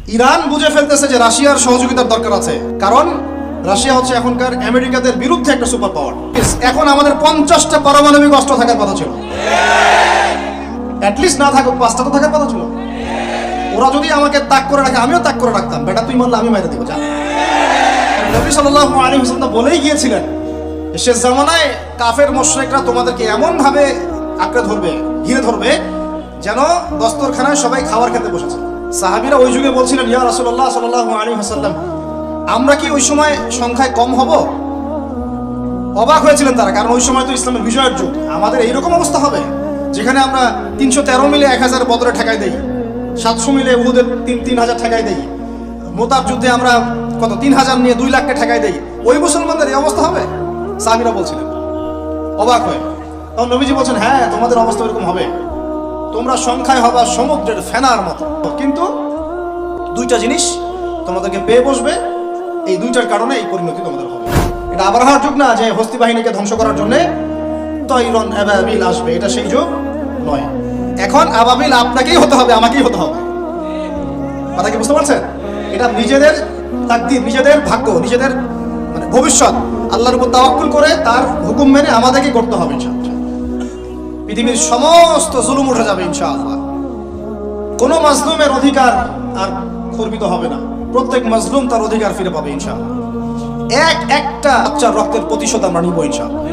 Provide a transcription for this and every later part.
Iran বুঝে ফেলতেছে যে রাশিয়ার সহযোগিতার দরকার আছে, কারণ রাশিয়া হচ্ছে এখনকার আমেরিকাদের বিরুদ্ধে একটা সুপার পাওয়ার। এখন আমাদের 50টা পারমাণবিক অস্ত্র থাকার কথা ছিল, অ্যাটলিস্ট না থাকুক 5টা তো থাকার কথা ছিল। ওরা যদি আমাকে তাক করে রাখে আমিও তাক করে রাখতাম, বেটা তুই মারলে আমি মেরে দেবো। যা নবী সাল্লাল্লাহু আলাইহি ওয়াসাল্লাম বলেই গিয়েছিলেন, শেষ জামানায় কাফের মুশরিকরা তোমাদেরকে এমন ভাবে আঁকড়ে ধরবে, ঘিরে ধরবে, যেন দস্তরখানায় সবাই খাবার খেতে বসেছে। সাহাবীরা ওই যুগে বলছিলেন, ইয়া রাসূলুল্লাহ সাল্লাল্লাহু আলাইহি ওয়াসাল্লাম, আমরা কি ওই সময় সংখ্যায় কম হব? অবাক হয়েছিলেন তারা, কারণ ওই সময় তো ইসলামের বিজয়ের যুগ। আমাদের এইরকম অবস্থা হবে যেখানে আমরা 313 মিলে 1000 বদরে ঠেকাই দেই, 700 মিলে উহুদের 3000 ঠেকাই দেই, মোতাব যুদ্ধে আমরা কত 3000 নিয়ে 2 লাখকে ঠেকাই দেই, ওই মুসলমানদের এই অবস্থা হবে? সাহাবীরা বলছিলেন অবাক হয়ে। তখন নবীজি বলছেন, হ্যাঁ তোমাদের অবস্থা এরকম হবে, তোমরা সংখ্যায় হবা সমুদ্রের ফেনার মতো, কিন্তু 2টা জিনিস তোমাদেরকে পেয়ে বসবে, এই 2টার কারণে এই পরিণতি তোমাদের হবে। এটা আবরাহার যুগ না যে হস্তি বাহিনীকে ধ্বংস করার জন্য তৈরন আবাবিল আসবে, এটা সেই যুগ নয়। এখন আবাবিল আপনাকেই হতে হবে, আমাকেই হতে হবে। কথা কি বুঝতে পারছেন? এটা নিজেদের তাকদীর, নিজেদের ভাগ্য, নিজেদের মানে ভবিষ্যৎ আল্লাহর উপর তাওয়াক্কুল করে তার হুকুম মেনে আমাদেরকেই করতে হবে ইনশাআল্লাহ। পৃথিবীর সমস্ত জুলুম উঠে যাবে ইনশাআল্লাহ। কোনো মাজলুমের অধিকার আর খর্বিত হবে না, প্রত্যেক মাজলুম তার অধিকার ফিরে পাবে ইনশাআল্লাহ। একটা বাচ্চার রক্তের প্রতিশোধ আমরা নিব ইনশাআল্লাহ।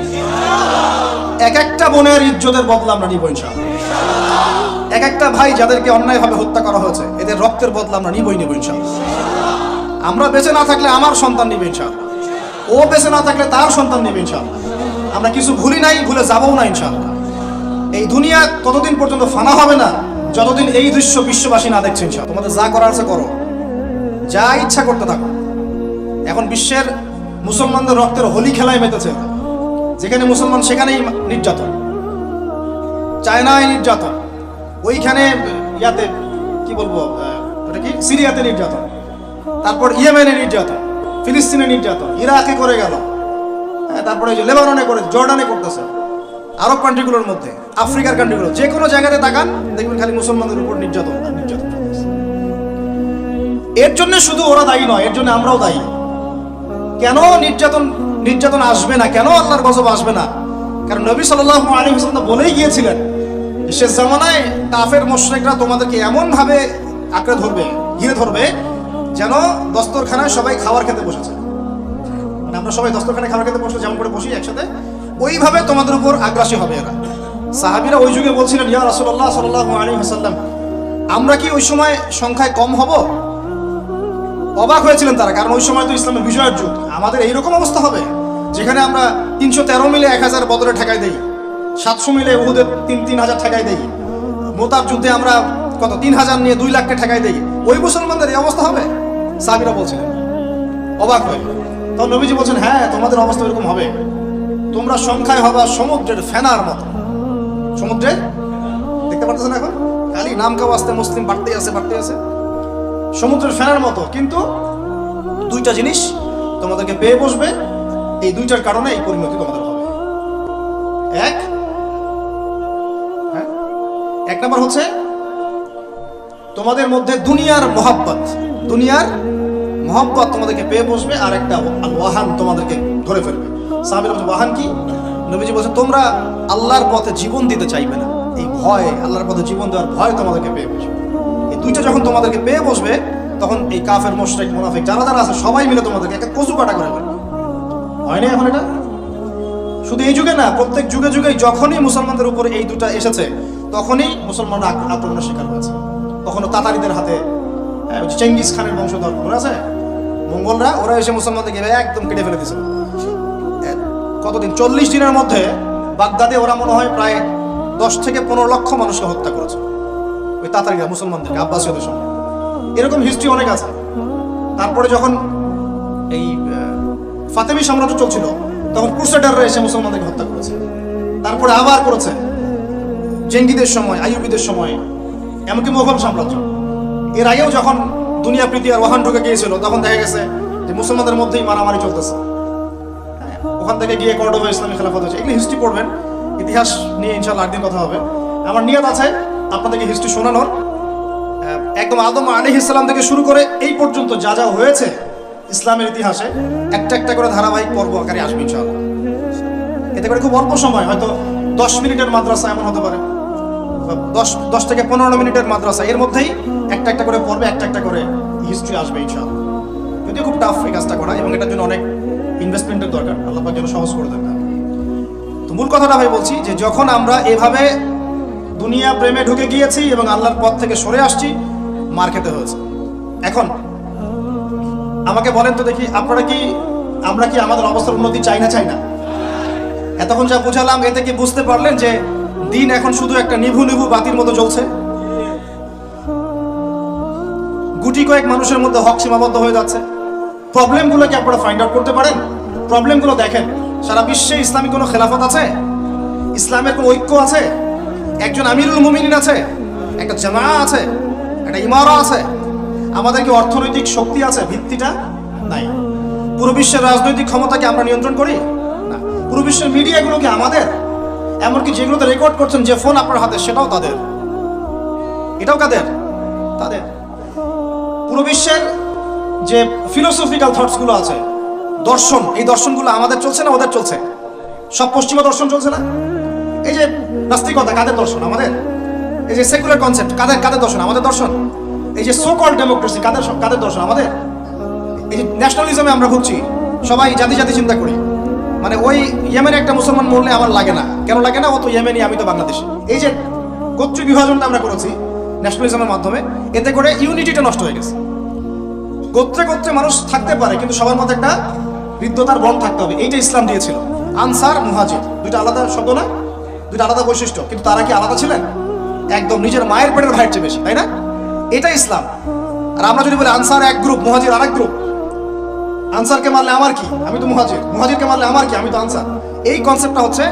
একটা বোনের ইজ্জতের বদলা আমরা নিব ইনশাআল্লাহ। একটা ভাই যাদেরকে অন্যায়ভাবে হত্যা করা হয়েছে, এদের রক্তের বদলা আমরা নিব ইনশাআল্লাহ। আমরা বেঁচে না থাকলে আমার সন্তান নিবে ইনশাআল্লাহ, ও বেঁচে না থাকলে তার সন্তান নিবে ইনশাআল্লাহ। আমরা কিছু ভুলি নাই, ভুলে যাবও না ইনশাআল্লাহ। এই দুনিয়া ততদিন পর্যন্ত ফানা হবে না যতদিন এই দৃশ্য বিশ্ববাসী না দেখছে ইনশাআল্লাহ। তোমাদের যা করার আছে করো, যা ইচ্ছা করতে থাকো। এখন বিশ্বের মুসলমানদের রক্তের হোলি খেলায় মেতেছে, যেখানে মুসলমান সেখানেই নির্যাতন, চায়নায় নির্যাতন, ওইখানে ইয়াতে কি বলবো ওটা কি সিরিয়াতে নির্যাতন, তারপর ইয়েমেনে নির্যাতন, ফিলিস্তিনে নির্যাতন, ইরাকে করে গেল, তারপরে যে লেবাননে করে, জর্ডানে করতেছে, আরব কান্ট্রিগুলোর মধ্যে, আফ্রিকার কান্ট্রিগুলো, যে কোনো জায়গাতে তাকান দেখবেন খালি মুসলমানদের উপর নির্যাতন আর নির্যাতন। এর জন্য শুধু ওরা দায়ী নয়, এর জন্য আমরাও দায়ী। কেন নির্যাতন আসবে না, কেন আল্লাহর গজব আসবে না? কারণ নবী সাল্লাল্লাহু আলাইহি ওয়াসাল্লাম বলেই গিয়েছিলেন, শেষ জামানায় কাফের মুশরিকরা তোমাদেরকে এমন ভাবে আঁকড়ে ধরবে, ঘিরে ধরবে, যেন দস্তরখানায় সবাই খাবার খেতে বসেছে। মানে আমরা সবাই দস্তরখানায় খাবার খেতে বসে যেমন করে বসি একসাথে, ওইভাবে তোমাদের উপর আগ্রাসী হবে এরা। সাহাবীরা ওই যুগে বলছিলেন, ইয়া রাসূলুল্লাহ সাল্লাল্লাহু আলাইহি ওয়াসাল্লাম, আমরা কি ওই সময় সংখ্যায় কম হব? অবাক হয়েছিলেন তারা, কারণ ওই সময় তো ইসলামের বিজয়ের যুগ। আমাদের এইরকম অবস্থা হবে যেখানে আমরা 313 মিলে 1000 বদরে ঠেকাই দেই, 700 মিলে উহুদের 3000 ঠেকাই দেই, মোতাব যুদ্ধে আমরা কত 3000 নিয়ে 2 লাখকে ঠেকাই দেই, ওই মুসলমানদের এই অবস্থা হবে? সাহাবীরা বলছিলেন অবাক হয়ে। তখন নবীজি বলছেন, হ্যাঁ তোমাদের অবস্থা এরকম হবে, তোমরা সংখ্যায় হবা সমুদ্রের ফেনার মতো। সমুদ্রে দেখতে পারতেছেন এখন খালি নাম কাও আসতে মুসলিম বাড়তেই আছে, সমুদ্রের ফেনার মতো, কিন্তু 2টা জিনিস তোমাদেরকে পেয়ে বসবে, এই 2টার কারণে এই পরিণতি তোমাদের হবে। এক নাম্বার হচ্ছে তোমাদের মধ্যে দুনিয়ার মহব্বত তোমাদেরকে পেয়ে বসবে, আর একটা ওয়াহান তোমাদেরকে ধরে ফেলবে। সাহাবীরা বলছে, ওয়াহান কি? নবীজি বলছে, তোমরা আল্লাহর পথে জীবন দিতে চাইবে না, এই ভয়, আল্লাহর পথে জীবন দেওয়ার ভয় তোমাদেরকে পেয়ে বসবে। এই 2টা যখন তোমাদেরকে পেয়ে বসবে, তখন এই কাফের মুশরিক মুনাফিক যারা আছে সবাই মিলে তোমাদেরকে একটা কচু কাটা করে ফেলবে। হয় না এখন এটা? শুধু এই যুগে না, প্রত্যেক যুগে যুগে যখনই মুসলমানদের উপর এই 2টা এসেছে, তখনই মুসলমানরা আক্রমণের শিকার হয়েছে। কখনো তাতারিদের হাতে, চেঙ্গিস খানের বংশধর মনে আছে, মঙ্গলরা, ওরা এসে মুসলমানদেরকে একদম কেটে ফেলে দিয়েছিল। কতদিন, 40 দিনের মধ্যে বাগদাদে ওরা মনে হয় প্রায় 10 থেকে 15 লক্ষ মানুষকে হত্যা করেছে, ওই তাতারিরা মুসলমানদেরকে, আব্বাসীয়দের সঙ্গে। এরকম হিস্ট্রি অনেক আছে। তারপরে যখন এই ফাতেমি সাম্রাজ্য চলছিল, তখন ক্রুসেডাররা এসে মুসলমানদেরকে হত্যা করেছে। তারপরে আবার করেছে জেঙ্গিদের সময়, আইয়ুবীদের সময়, এমনকি মোগল সাম্রাজ্য। এর আগেও যখন দুনিয়া প্রীতি আর ওয়াহান ঢুকে গিয়েছিল, তখন দেখা গেছে যে মুসলমানদের মধ্যেই মারামারি চলতেছে। ওখান থেকে গিয়ে কর্ডোবা ইসলামী খেলাফত হয়েছে। এগুলি হিস্ট্রি পড়বেন, ইতিহাস নিয়ে ইনশাআল্লাহ একদিন কথা হবে। আমার নিয়ত আছে আপনাদেরকে হিস্ট্রি শোনানোর, একদম আদম আলাইহিস সালাম থেকে শুরু করে এই পর্যন্ত যা যা হয়েছে ইসলামের ইতিহাসে একটা একটা করে ধারাবাহিক পর্ব আকারে আসবে ইনশাআল্লাহ। এতে করে খুব অল্প সময়, হয়তো 10 মিনিটের মাদ্রাসা এমন হতে পারে, 10 থেকে 15 মিনিটের মাদ্রাসা, এর মধ্যেই একটা একটা করে পর্বে একটা একটা করে হিস্ট্রি আসবে ইনশাআল্লাহ। যদিও খুব টাফ এই কাজটা করা, এবং এটার জন্য অনেক ইনভেস্টমেন্টের দরকার, আল্লাহ পাক যেন সহজ করে দেন। তো মূল কথাটা ভাই বলছি যে যখন আমরা এভাবে দুনিয়া প্রেমে ঢুকে গিয়েছি এবং আল্লাহর পথ থেকে সরে আসছি, মার খেতে হয়েছে। এখন আমাকে বলেন তো দেখি, আমরা কি আমাদের অবস্থার উন্নতি চাই না? এতক্ষণ যা বুঝালাম এতে কি বুঝতে পারলেন যে দিন এখন শুধু একটা নিভু নিভু বাতির মতো জ্বলছে? গুটি কয়েক মানুষের মধ্যে হক সীমাবদ্ধ হয়ে যাচ্ছে। প্রবলেমগুলো কি আপনারা ফাইন্ড আউট করতে পারেন? প্রবলেমগুলো দেখেন। সারা বিশ্বে ইসলামিক কোনো খেলাফত আছে? ইসলামের কোনো ঐক্য আছে? একজন আমিরুল মুমিনিন আছে? একটা জামাআ আছে? একটা ইমারা আছে? আমাদের কি অর্থনৈতিক শক্তি আছে? ভিত্তিটা নাই। পুরো বিশ্বের রাজনৈতিক ক্ষমতাকে আমরা নিয়ন্ত্রণ করি না। পুরো বিশ্বের মিডিয়াগুলো কি আমাদের? এমনকি যেগুলোতে রেকর্ড করছেন, যে ফোন আপনার হাতে, সেটাও তাদের। এটাও কাদের? তাদের। পুরো বিশ্বের যে ফিলোসফিক্যাল থটসগুলো আছে, দর্শন, এই দর্শনগুলো আমাদের চলছে না ওদের চলছে? সব পশ্চিমা দর্শন চলছে না? এই যে নাস্তিকতা, কাদের দর্শন? আমাদের। এই যে সেকুলার কনসেপ্ট, কাদের দর্শন? আমাদের দর্শন। এই যে সো কল্ড ডেমোক্রেসি, কাদের দর্শন? আমাদের। এই যে ন্যাশনালিজমে আমরা ভুগছি, সবাই জাতি চিন্তা করি, মানে ওই ইয়েমেনে একটা মুসলমান মরলে আমার লাগে না। কেন লাগে না? ও তো ইয়েমেনি, আমি তো বাংলাদেশি। এই যে গোত্র বিভাজনটা আমরা করেছি ন্যাশনালিজমের মাধ্যমে, এতে করে ইউনিটিটা নষ্ট হয়ে গেছে। গোত্রে মানুষ থাকতে পারে, কিন্তু সবার মধ্যে একটা হৃদ্যতার বন্ড থাকতে হবে। এইটা ইসলাম দিয়েছিল। আনসার, মুহাজির, দুইটা আলাদা শব্দ না? দুইটা আলাদা বৈশিষ্ট্য, কিন্তু তারা কি আলাদা ছিলেন? একদম নিজের মায়ের পেটের ভাইয়ের চেয়ে বেশি, তাই না? এটা ইসলাম। আর আমরা যদি বলি আনসার এক গ্রুপ, মুহাজির আরেক গ্রুপ, আনসারকে মারলে আমার কি, আমি তো মুহাজির, মুহাজিরকে মারলে আমার কি, আমি তো আনসার, এই কনসেপ্টটা হচ্ছে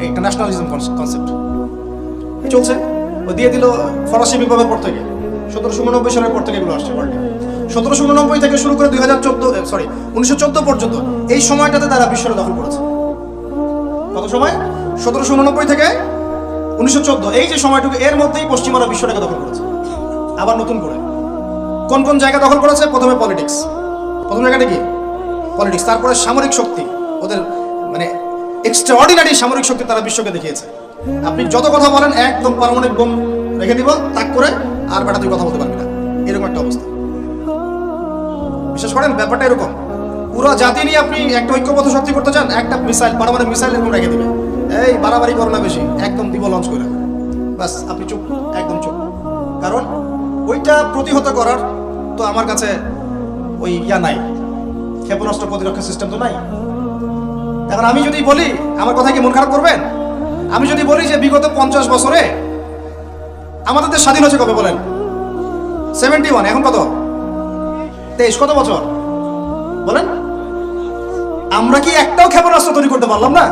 একটা ন্যাশনালিজম কনসেপ্ট চলছে। ও দিয়ে দিল ফরাসি বিপ্লবের পর থেকে, 1789 সালের পর থেকে এগুলো আসছে ওয়ার্ল্ডে। 1789 থেকে শুরু করে 1914 পর্যন্ত এই সময়টাতে তারা বিশ্বটা দখল করেছে। কত সময়? 1789 থেকে 1914, এই যে সময়টুকু, এর মধ্যেই পশ্চিমারা বিশ্বটাকে দখল করেছে। আবার নতুন করে কোন জায়গা দখল করেছে? প্রথমে পলিটিক্স, প্রথম জায়গাটা কি? পলিটিক্স। তারপরে সামরিক শক্তি, ওদের মানে এক্সট্রাঅর্ডিনারি সামরিক শক্তি তারা বিশ্বকে দেখিয়েছে। আপনি যত কথা বলেন, একদম পারমাণবিক বোম রেখে দিব তাক করে, আর বেটা তুই কথা বলতে পারবি না, এরকম একটা অবস্থা। বিশেষ করেন ব্যাপারটা এরকম, পুরো জাতি নিয়ে আপনি একটা ঐক্যবদ্ধ শক্তি করতে চান, একটা মিসাইল, পারমাণবিক মিসাইল এরকম রেখে দিবে, এই বাড়াবাড়ি করো না বেশি, একদম দিব লঞ্চ করে, বাস আপনি চুপ, একদম চুপ। কারণ ওইটা প্রতিহত করার তো আমার কাছে ওই নাই, ক্ষেপণাস্ত্র প্রতিরক্ষা সিস্টেম তো নাই। এখন আমি যদি বলি, আমার কথা কি মন খারাপ করবেন? আমি যদি বলি যে বিগত 50 বছরে আমাদের দেশ স্বাধীন হয়েছে কবে বলেন? 71, এখন কত? 23, কত বছর বলেন? আমরা কি একটাও ক্ষেপণাস্ত্র তৈরি করতে পারলাম না?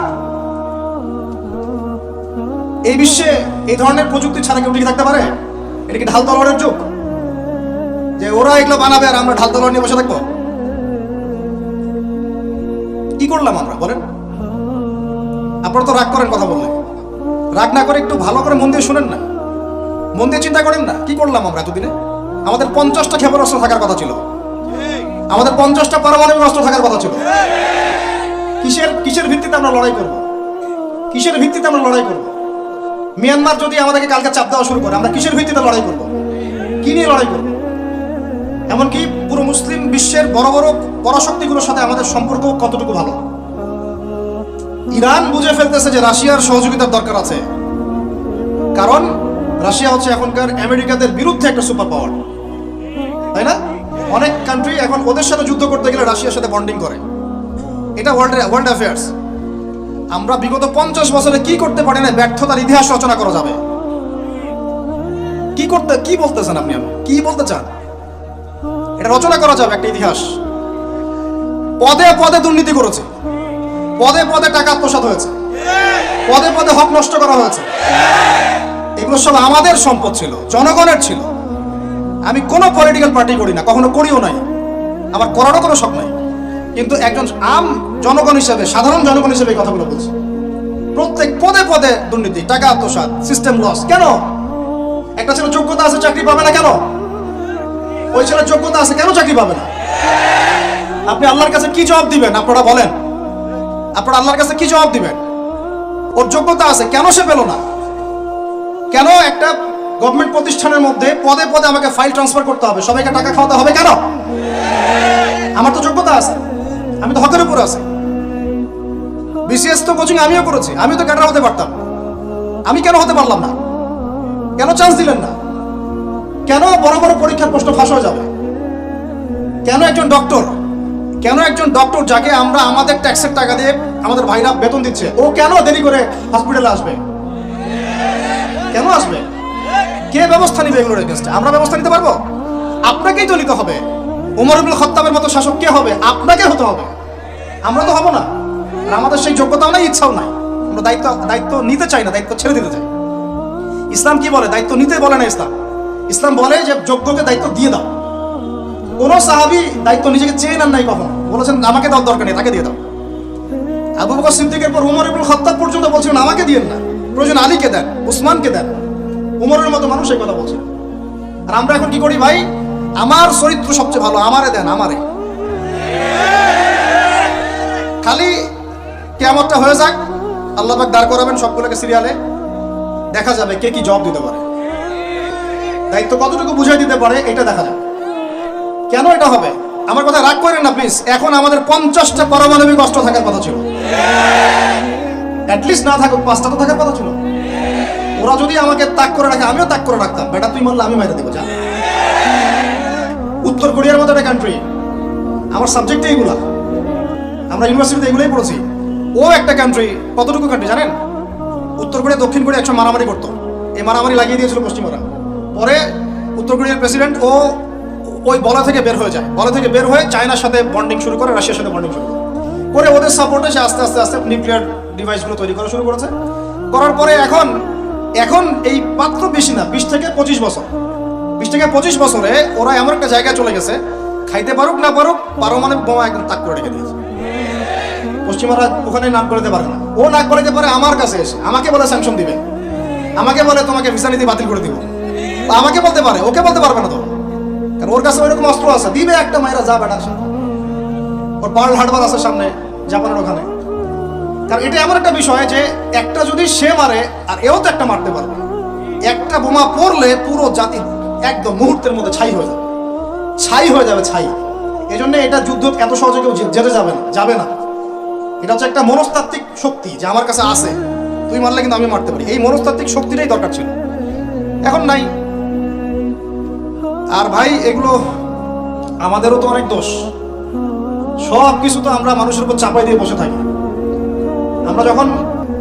এই বিশ্বে এই ধরনের প্রযুক্তি ছাড়া কেউ টিকে থাকতে পারে? এটা কি ঢাল তলোয়ারের যুগ, যে ওরা এগুলো বানাবে আর আমরা ঢাল তলোয়ার নিয়ে বসে থাকবো? কি করলাম আমরা বলেন? আপনারা তো রাগ করেন কথা বললে, রাগ না করে একটু ভালো করে মন দিয়ে শুনেন না, মন দিয়ে চিন্তা করেন না। কি করলাম আমরা এতদিনে? আমাদের 50টা ক্ষেপণাস্ত্র থাকার কথা ছিল, আমাদের 50টা পারমাণবিক অস্ত্র থাকার কথা ছিল। কিসের ভিত্তিতে আমরা লড়াই করব? কিসের ভিত্তিতে আমরা লড়াই করব? মিয়ানমার যদি আমাদেরকে কালকে চাপ দেওয়া শুরু করে, আমরা কিসের ভিত্তিতে লড়াই করব? কি নিয়ে লড়াই করব? এমনকি পুরো মুসলিম বিশ্বের বড় বড় পরাশক্তিগুলোর সাথে আমাদের সম্পর্ক কতটুকু ভালো? ইরান বুঝে ফেলতেছে যে রাশিয়ার সহযোগিতার দরকার আছে, কারণ রাশিয়া হচ্ছে এখনকার আমেরিকাদের বিরুদ্ধে একটা সুপার পাওয়ার, তাই না? অনেক কান্ট্রি এখন ওদের সাথে যুদ্ধ করতে গেলে রাশিয়ার সাথে বন্ডিং করে। এটা ওয়ার্ল্ড অ্যাফেয়ার্স। আমরা বিগত 50 বছরে কি করতে পারি না, ব্যর্থতার ইতিহাস রচনা করা যাবে। কি বলতেছেন আপনি? কি বলতে চান? এটা রচনা করা যাবে একটা ইতিহাস। পদে পদে দুর্নীতি করেছে, পদে পদে টাকা আত্মসাৎ হয়েছে, পদে পদে হক নষ্ট করা হয়েছে। এগুলো সব আমাদের সম্পদ ছিল, জনগণের ছিল। আমি কোনো পলিটিক্যাল পার্টি করি না, কখনো করিও নাই, আমার করারও কোনো শখ নাই। কিন্তু একজন জনগণ হিসেবে, সাধারণ জনগণ হিসেবে এই কথাগুলো বলছি। প্রত্যেক পদে পদে দুর্নীতি, টাকা আত্মসাৎ, সিস্টেম লস। কেন? একটা ছেলে যোগ্যতা আছে, চাকরি পাবে না কেন? ওই ছেলের যোগ্যতা আছে, কেন চাকরি পাবে না? আপনি আল্লাহর কাছে কি জবাব দিবেন? আপনারা বলেন, আপনারা আল্লাহর কাছে কি জবাব দিবেন? ওর যোগ্যতা আছে, কেন সে পেল না? কেন একটা গভর্নমেন্ট প্রতিষ্ঠানের মধ্যে পদে পদে আমাকে ফাইল ট্রান্সফার করতে হবে, সবাইকে টাকা খাওয়াতে হবে কেন? আমার তো যোগ্যতা আছে, আমি তো হকের উপর আছি। বিসিএস তো কোচিং আমিও করেছি, আমিও তো ক্যাডার হতে পারতাম, আমি কেন হতে পারলাম না? কেন চান্স দিলেন না? কেন বড় বড় পরীক্ষার প্রশ্ন ফাঁস হয়ে যাবে? কেন একজন ডক্টর যাকে আমরা আমাদের ট্যাক্সের টাকা দিয়ে আমাদের ভাইরা বেতন দিচ্ছে, ও কেন দেরি করে হসপিটালে আসবে? কেন আসবে? কে ব্যবস্থা নিবে এগুলোর এগেইনস্টে? আমরা ব্যবস্থা নিতে পারবো? আপনাকেই তো নিতে হবে। ওমর ইবনে খাত্তাবের মতো শাসক কে হবে? আপনাকে হতে হবে, আমরা তো হব না। আর আমাদের সেই যোগ্যতাও নাই, ইচ্ছাও নাই। আমরা দায়িত্ব নিতে চাই না, দায়িত্ব ছেড়ে দিতে চাই। ইসলাম কি বলে? দায়িত্ব নিতে বলে না ইসলাম বলে যে যোগ্যকে দায়িত্ব দিয়ে দাও। কোন সাহাবী দায়িত্ব নিজেকে চেয়ে নেন নাই কখনো, বলেছেন আমাকে দাও, দরকার নেই, তাকে দিয়ে দাও। আবু বকর সিদ্দিকের পর ওমর ইবনে খাত্তাব পর্যন্ত বলছিলেন আমাকে দিয়েন না, প্রয়োজন আলীকে দেন, উসমানকে দেন। উমরের মতো মানুষ এই কথা বলছেন। আর আমরা এখন কি করি ভাই? আমার চরিত্র সবচেয়ে ভালো, আমারে দেন, আমারে। খালি কিয়ামতটা হয়ে যাক, আল্লাহ পাক দাঁড় করাবেন সবগুলোকে সিরিয়ালে, দেখা যাবে কে কি জবাব দিতে পারে, দায়িত্ব কতটুকু বুঝাই দিতে পারে, এটা দেখা যাবে। কেন এটা হবে? আমার কথা রাগ করেন না প্লিজ। এখন আমাদের 50টা পারমাণবিক অস্ত্র থাকার কথা ছিল, অ্যাটলিস্ট না থাকুক 5টা তো থাকার কথা ছিল। ওরা যদি আমাকে তাক করে রাখে, আমিও তাক করে রাখতাম। বেটা তুই মারলে আমি মেরে দেবো, যা। উত্তর কোরিয়ার মতো একটা কান্ট্রি, আমার সাবজেক্টে এইগুলা, আমরা ইউনিভার্সিটিতে এগুলোই পড়েছি। ও একটা কান্ট্রি, কতটুকু কান্ট্রি জানেন? উত্তর কোরিয়া দক্ষিণ কোরিয়া একসময় মারামারি করতো, এই মারামারি লাগিয়ে দিয়েছিল পশ্চিমরা। পরে উত্তর কোরিয়ার প্রেসিডেন্ট ওই বলা থেকে বের হয়ে যায়, বলা থেকে বের হয়ে চায়নার সাথে বন্ডিং শুরু করে, রাশিয়ার সাথে বন্ডিং শুরু করে ওদের সাপোর্টে সে আস্তে আস্তে নিউক্লিয়ার ডিভাইসগুলো তৈরি করা শুরু করেছে। করার পরে এখন এই মাত্র বেশি না, 20 থেকে 25 বছরে ওরা এমন একটা জায়গায় চলে গেছে, খাইতে পারুক না পারুক পারমাণবিক বোমা একদম তাক করে রেখে দিয়েছে। পশ্চিমারা ওখানে নাক গলাতে পারে না, ও নাক গলাতে পারে আমার কাছে এসে, আমাকে বলে স্যাংশন দিবে, আমাকে বলে তোমাকে ভিসা নীতি বাতিল করে দিব, আমাকে বলতে পারে, ওকে বলতে পারবে না তো, কারণ ওর কাছে ওইরকম অস্ত্র আছে, দিবে একটা মায়েরা, যা বেটা। ওর পার্ল হারবার আছে সামনে জাপানের ওখানে। কারণ এটা এমন একটা বিষয় যে একটা যদি সে মারে আর এও তো একটা মারতে পারবে, একটা বোমা পড়লে পুরো জাতি একদম মুহূর্তের মধ্যে ছাই হয়ে যাবে। এই জন্য এটা যুদ্ধ এত সহজে কেউ যেতে যাবে না। এটা হচ্ছে একটা মনস্তাত্ত্বিক শক্তি যে আমার কাছে আছে, তুই মারলে কিন্তু আমি মারতে পারি। এই মনস্তাত্ত্বিক শক্তিটাই দরকার ছিল, এখন নাই। আর ভাই এগুলো আমাদেরও তো অনেক দোষ, সব কিছু তো আমরা মানুষের উপর চাপাই দিয়ে বসে থাকি। আমরা যখন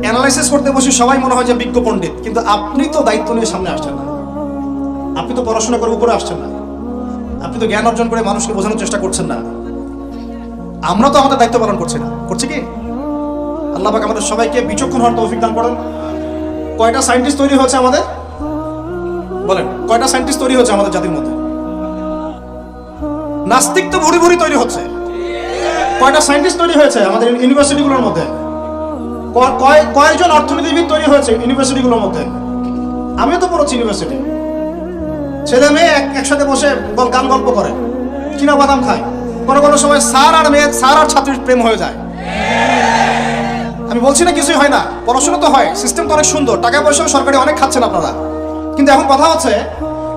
অ্যানালাইসিস করতে বসি সবাই মনে হয় যে বিজ্ঞ পণ্ডিত, কিন্তু আপনি তো দায়িত্ব নিয়ে সামনে আসছেন না, আপনি তো পড়াশোনা করে উপরে আসছেন না, আপনি তো জ্ঞান অর্জন করে মানুষকে বোঝানোর চেষ্টা করছেন না। আমরা তো আমাদের দায়িত্ব পালন করছি না, করছি কি? আল্লাহ পাক আমাদের সবাইকে বিচক্ষণ হওয়ার তৌফিক দান করেন। কয়টা সায়েন্টিস্ট তৈরি হয়েছে আমাদের? বলেন, কয়টা সায়েন্টিস্ট তৈরি হয়েছে আমাদের জাতির মধ্যে? নাস্তিক তো ভুরি ভুরি তৈরি হচ্ছে। কয়টা সায়েন্টিস্ট তৈরি হয়েছে আমাদের ইউনিভার্সিটিগুলোর মধ্যে? কয়জন অর্থনীতিবিদ তৈরি হয়েছে ইউনিভার্সিটিগুলোর মধ্যে? আমিও তো পড়েছি ইউনিভার্সিটি। ছেলে মেয়ে একসাথে বসে গান গল্প করে, চীনা বাদাম খায়। কোনো সময় স্যার আর ছাত্রীর প্রেম হয়ে যায়। আমি বলছি না কিছুই হয় না, পড়াশোনা তো হয়, সিস্টেম তো অনেক সুন্দর, টাকা পয়সাও সরকারি অনেক খাচ্ছেন আপনারা। কিন্তু এখন কথা হচ্ছে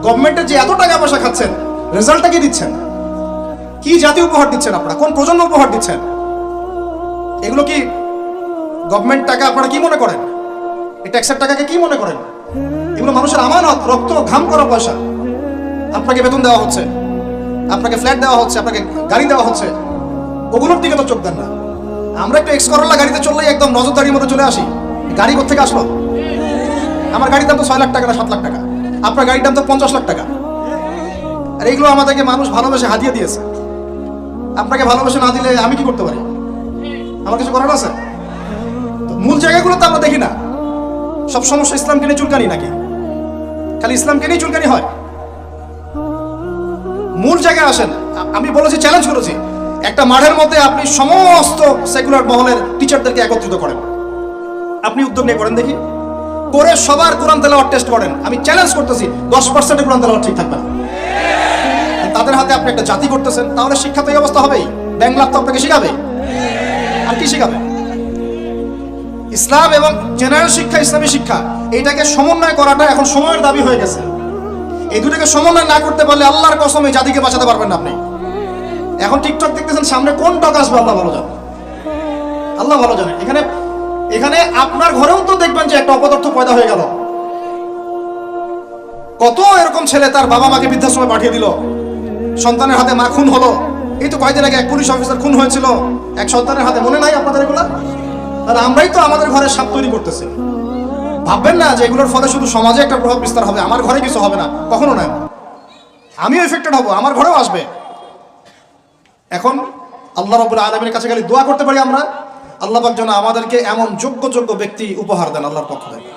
গভর্নমেন্টের যে এত টাকা পয়সা খাচ্ছেন, রেজাল্টটা কি দিচ্ছেন? কি জাতীয় উপহার দিচ্ছেন আপনারা? কোন প্রজন্ম উপহার দিচ্ছেন? এগুলো কি গভর্নমেন্ট টাকা? আপনারা কি মনে করেন এই ট্যাক্সের টাকাকে কি মনে করেন? এগুলো মানুষের আমানত, রক্ত ঘাম করা পয়সা। আপনাকে বেতন দেওয়া হচ্ছে, আপনাকে ফ্ল্যাট দেওয়া হচ্ছে, আপনাকে গাড়ি দেওয়া হচ্ছে, ওগুলোর দিকে তো চোখ দেন না। আমরা একটু এক্স করোলা গাড়িতে চললেই একদম নজরদারির মতো চলে আসি। গাড়ি কোথেকে আসলো? আমার গাড়ির দাম তো 6 লাখ টাকা না 7 লাখ টাকা, আপনার গাড়ির দাম তো 50 লাখ টাকা। আর এইগুলো আমাদেরকে মানুষ ভালোবেসে হাতিয়ে দিয়েছে। আপনাকে ভালোবেসে না দিলে আমি কি করতে পারি? আমার কিছু করার আছে? মূল জায়গাগুলো তো আমরা দেখি না। সব সমস্যা ইসলামকে নিয়ে চুলকানি নাকি? খালি ইসলামকে নিয়ে চুলকানি হয়? মূল জায়গায় আসেন। আমি বলেছি, চ্যালেঞ্জ করেছি, একটা মাঠের মধ্যে আপনি সমস্ত সেকুলার মহলের টিচারদেরকে একত্রিত করেন, আপনি উদ্যোগ নিয়ে করেন দেখি, করে সবার কোরআন তেলাওয়াত টেস্ট করেন। আমি চ্যালেঞ্জ করতেছি 10% কোরআন তেলাওয়াত ঠিক থাকবে না। তাদের তাদের হাতে আপনি একটা জাতি করতেছেন, তাহলে শিক্ষা তো এই অবস্থা হবেই। বাংলা তো আপনাকে শিখাবে, আর কি শিখাবে? ইসলাম এবং জেনারেল শিক্ষা, ইসলামী শিক্ষা, এইটাকে সমন্বয় করাটা এখন সময়ের দাবি হয়ে গেছে। এই দুটাকে সমন্বয় না করতে পারলে আল্লাহর কসম এই জাতিকে বাঁচাতে পারবেন না আপনি। এখন টিকটক দেখতেছেন, সামনে কোন টক আসবে আল্লাহ ভালো জানে, আল্লাহ ভালো জানে। এখানে আপনার ঘরেও তো দেখবেন যে একটা অপদার্থ পয়দা হয়ে গেল। কত এরকম ছেলে তার বাবা মাকে বৃদ্ধাশ্রমে পাঠিয়ে দিল, সন্তানের হাতে মা খুন হলো। এই তো কয়েকদিন আগে এক পুলিশ অফিসার খুন হয়েছিল এক সন্তানের হাতে, মনে নাই আপনাদের এগুলা? তাহলে আমরাই তো আমাদের ঘরে সাপ তৈরি করতেছি। ভাববেন না যে এগুলোর ফলে শুধু সমাজে একটা প্রভাব বিস্তার হবে, আমার ঘরে কিছু হবে না, কখনো নয়। আমিও এফেক্টেড হব, আমার ঘরেও আসবে। এখন আল্লাহ রাব্বুল আলামিনের কাছে গেলে দোয়া করতে পারি আমরা, আল্লাহ পাক যেন আমাদেরকে এমন যোগ্য ব্যক্তি উপহার দেন আল্লাহর পক্ষ থেকে।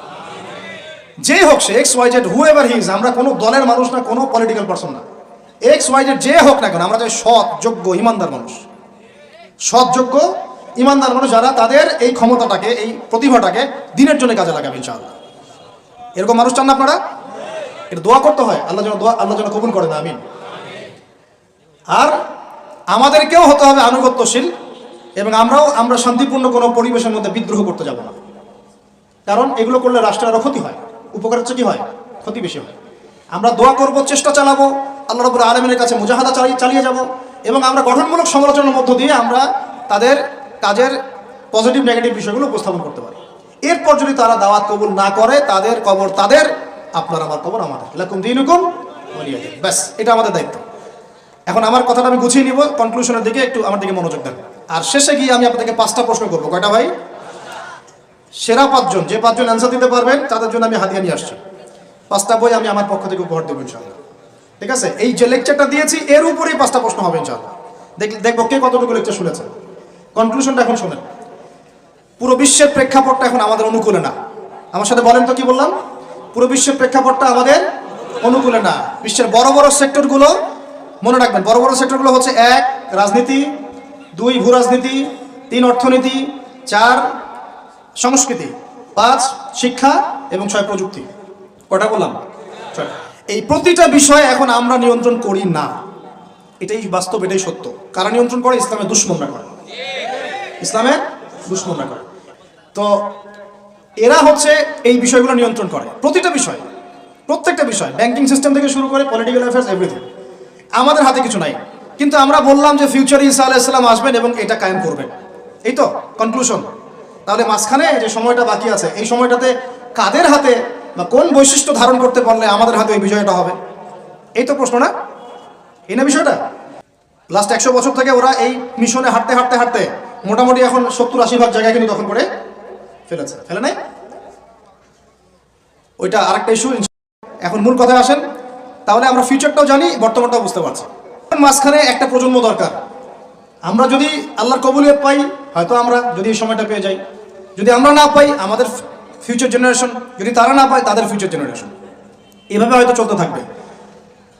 যেই হোক সে X Y Z, however he is, আমরা কোনো দলের মানুষ না, কোনো পলিটিক্যাল পারসন না। এক্স ওয়াই জেড যে হোক না কেন, আমরা চাই সৎ, যোগ্য, ইমানদার মানুষ। সৎ, যোগ্য, ইমানদার মানুষ যারা তাদের এই ক্ষমতাটাকে, এই প্রতিভাটাকে দিনের জন্য কাজে লাগাবে ইনশাআল্লাহ। এরকম মানুষ চান না আপনারা? এটা দোয়া করতে হয়, আল্লাহ যেন কবুল করে না, আমিন। আর আমাদেরকেও হতে হবে আনুগত্যশীল, এবং আমরা শান্তিপূর্ণ কোনো পরিবেশের মধ্যে বিদ্রোহ করতে যাব না। কারণ এগুলো করলে রাষ্ট্রের আরো ক্ষতি হয়, উপকারের চেয়ে কি হয়, ক্ষতি বেশি হয়। আমরা দোয়া করব, চেষ্টা চালাবো, আল্লাহ রাব্বুল আলামিনের কাছে মুজাহাদা চালিয়ে যাব, এবং আমরা গঠনমূলক সমালোচনার মধ্য দিয়ে আমরা তাদের কাজের পজিটিভ নেগেটিভ বিষয়গুলো উপস্থাপন করতে পারি। এরপর যদি তারা দাওয়াত কবুল না করে, তাদের কবর তাদের, আপনার আমার কবর আমাদের, লাকুম দীনুকুম ওয়ালিয়া দীন। ব্যাস, এটা আমাদের দায়িত্ব। এখন আমার কথাটা আমি গুছিয়ে নিব, কনক্লুশনের দিকে একটু আমার দিকে মনোযোগ দেন। আর শেষে গিয়ে আমি আপনাদেরকে 5টা প্রশ্ন করবো। কয়টা ভাই? সেরা 5 জন, যে 5 জন অ্যান্সার দিতে পারবেন তাদের জন্য আমি হাদিয়া নিয়ে আসছি। 5টা বই আমি আমার পক্ষ থেকে উপহার দেবো ইনশাআল্লাহ। ঠিক আছে? এই যে লেকচারটা দিয়েছি এর উপরেই 5টা প্রশ্ন হবে ইনশাআল্লাহ। দেখবো কে কতটুকু লেকচার শুনেছেন। কনক্লুশনটা এখন শোনেন। পুরো বিশ্বের প্রেক্ষাপটটা এখন আমাদের অনুকূলে না। আমার সাথে বলেন তো কি বললাম? পুরো বিশ্বের প্রেক্ষাপটটা আমাদের অনুকূলে না। বিশ্বের বড় বড় সেক্টরগুলো মনে রাখবেন, বড় বড় সেক্টরগুলো হচ্ছে 1 রাজনীতি, 2 ভূ রাজনীতি, 3 অর্থনীতি, 4 সংস্কৃতি, 5 শিক্ষা এবং 6 প্রযুক্তি। কটা বললাম? 6। এই প্রতিটা বিষয়ে এখন আমরা নিয়ন্ত্রণ করি না, এটাই বাস্তব, এটাই সত্য। কারা নিয়ন্ত্রণ করে? ইসলামের দুশমনরা করে, ইসলামের দুশমনরা করে। তো এরা হচ্ছে এই বিষয়গুলো নিয়ন্ত্রণ করে, প্রতিটা বিষয়, প্রত্যেকটা বিষয়, ব্যাংকিং সিস্টেম থেকে শুরু করে পলিটিক্যাল অ্যাফেয়ার্স, এভরিথিং। আমাদের হাতে কিছু নাই, কিন্তু আমরা বললাম যে ফিউচারে ঈসা আলাইহিস সালাম আসবেন এবং এটা কায়েম করবেন। এই তো কনক্লুশন। তাহলে মাঝখানে যে সময়টা বাকি আছে, এই সময়টাতে কাদের হাতে বা কোন বৈশিষ্ট্য ধারণ করতে পারলে আমাদের হাতে এই বিষয়টা হবে? এই তো প্রশ্ন না? এই না বিষয়টা? লাস্ট 100 বছর থেকে ওরা এই মিশনে হাঁটতে হাঁটতে হাঁটতে মোটামুটি এখন 70-80 ভাগ জায়গায় কিন্তু দখল করে ফেলেছে, ফেলে নাই? ওইটা আরেকটা ইস্যু। এখন মূল কথায় আসেন। তাহলে আমরা ফিউচারটাও জানি, বর্তমানটাও বুঝতে পারছি। মাঝখানে একটা প্রজন্ম দরকার। আমরা যদি আল্লাহর কবুলিয়ত পাই, হয়তো আমরা যদি এই সময়টা পেয়ে যাই, যদি আমরা না পাই আমাদের ফিউচার জেনারেশন, যদি তারা না পায় তাদের ফিউচার জেনারেশন, এভাবে হয়তো চলতে থাকবে।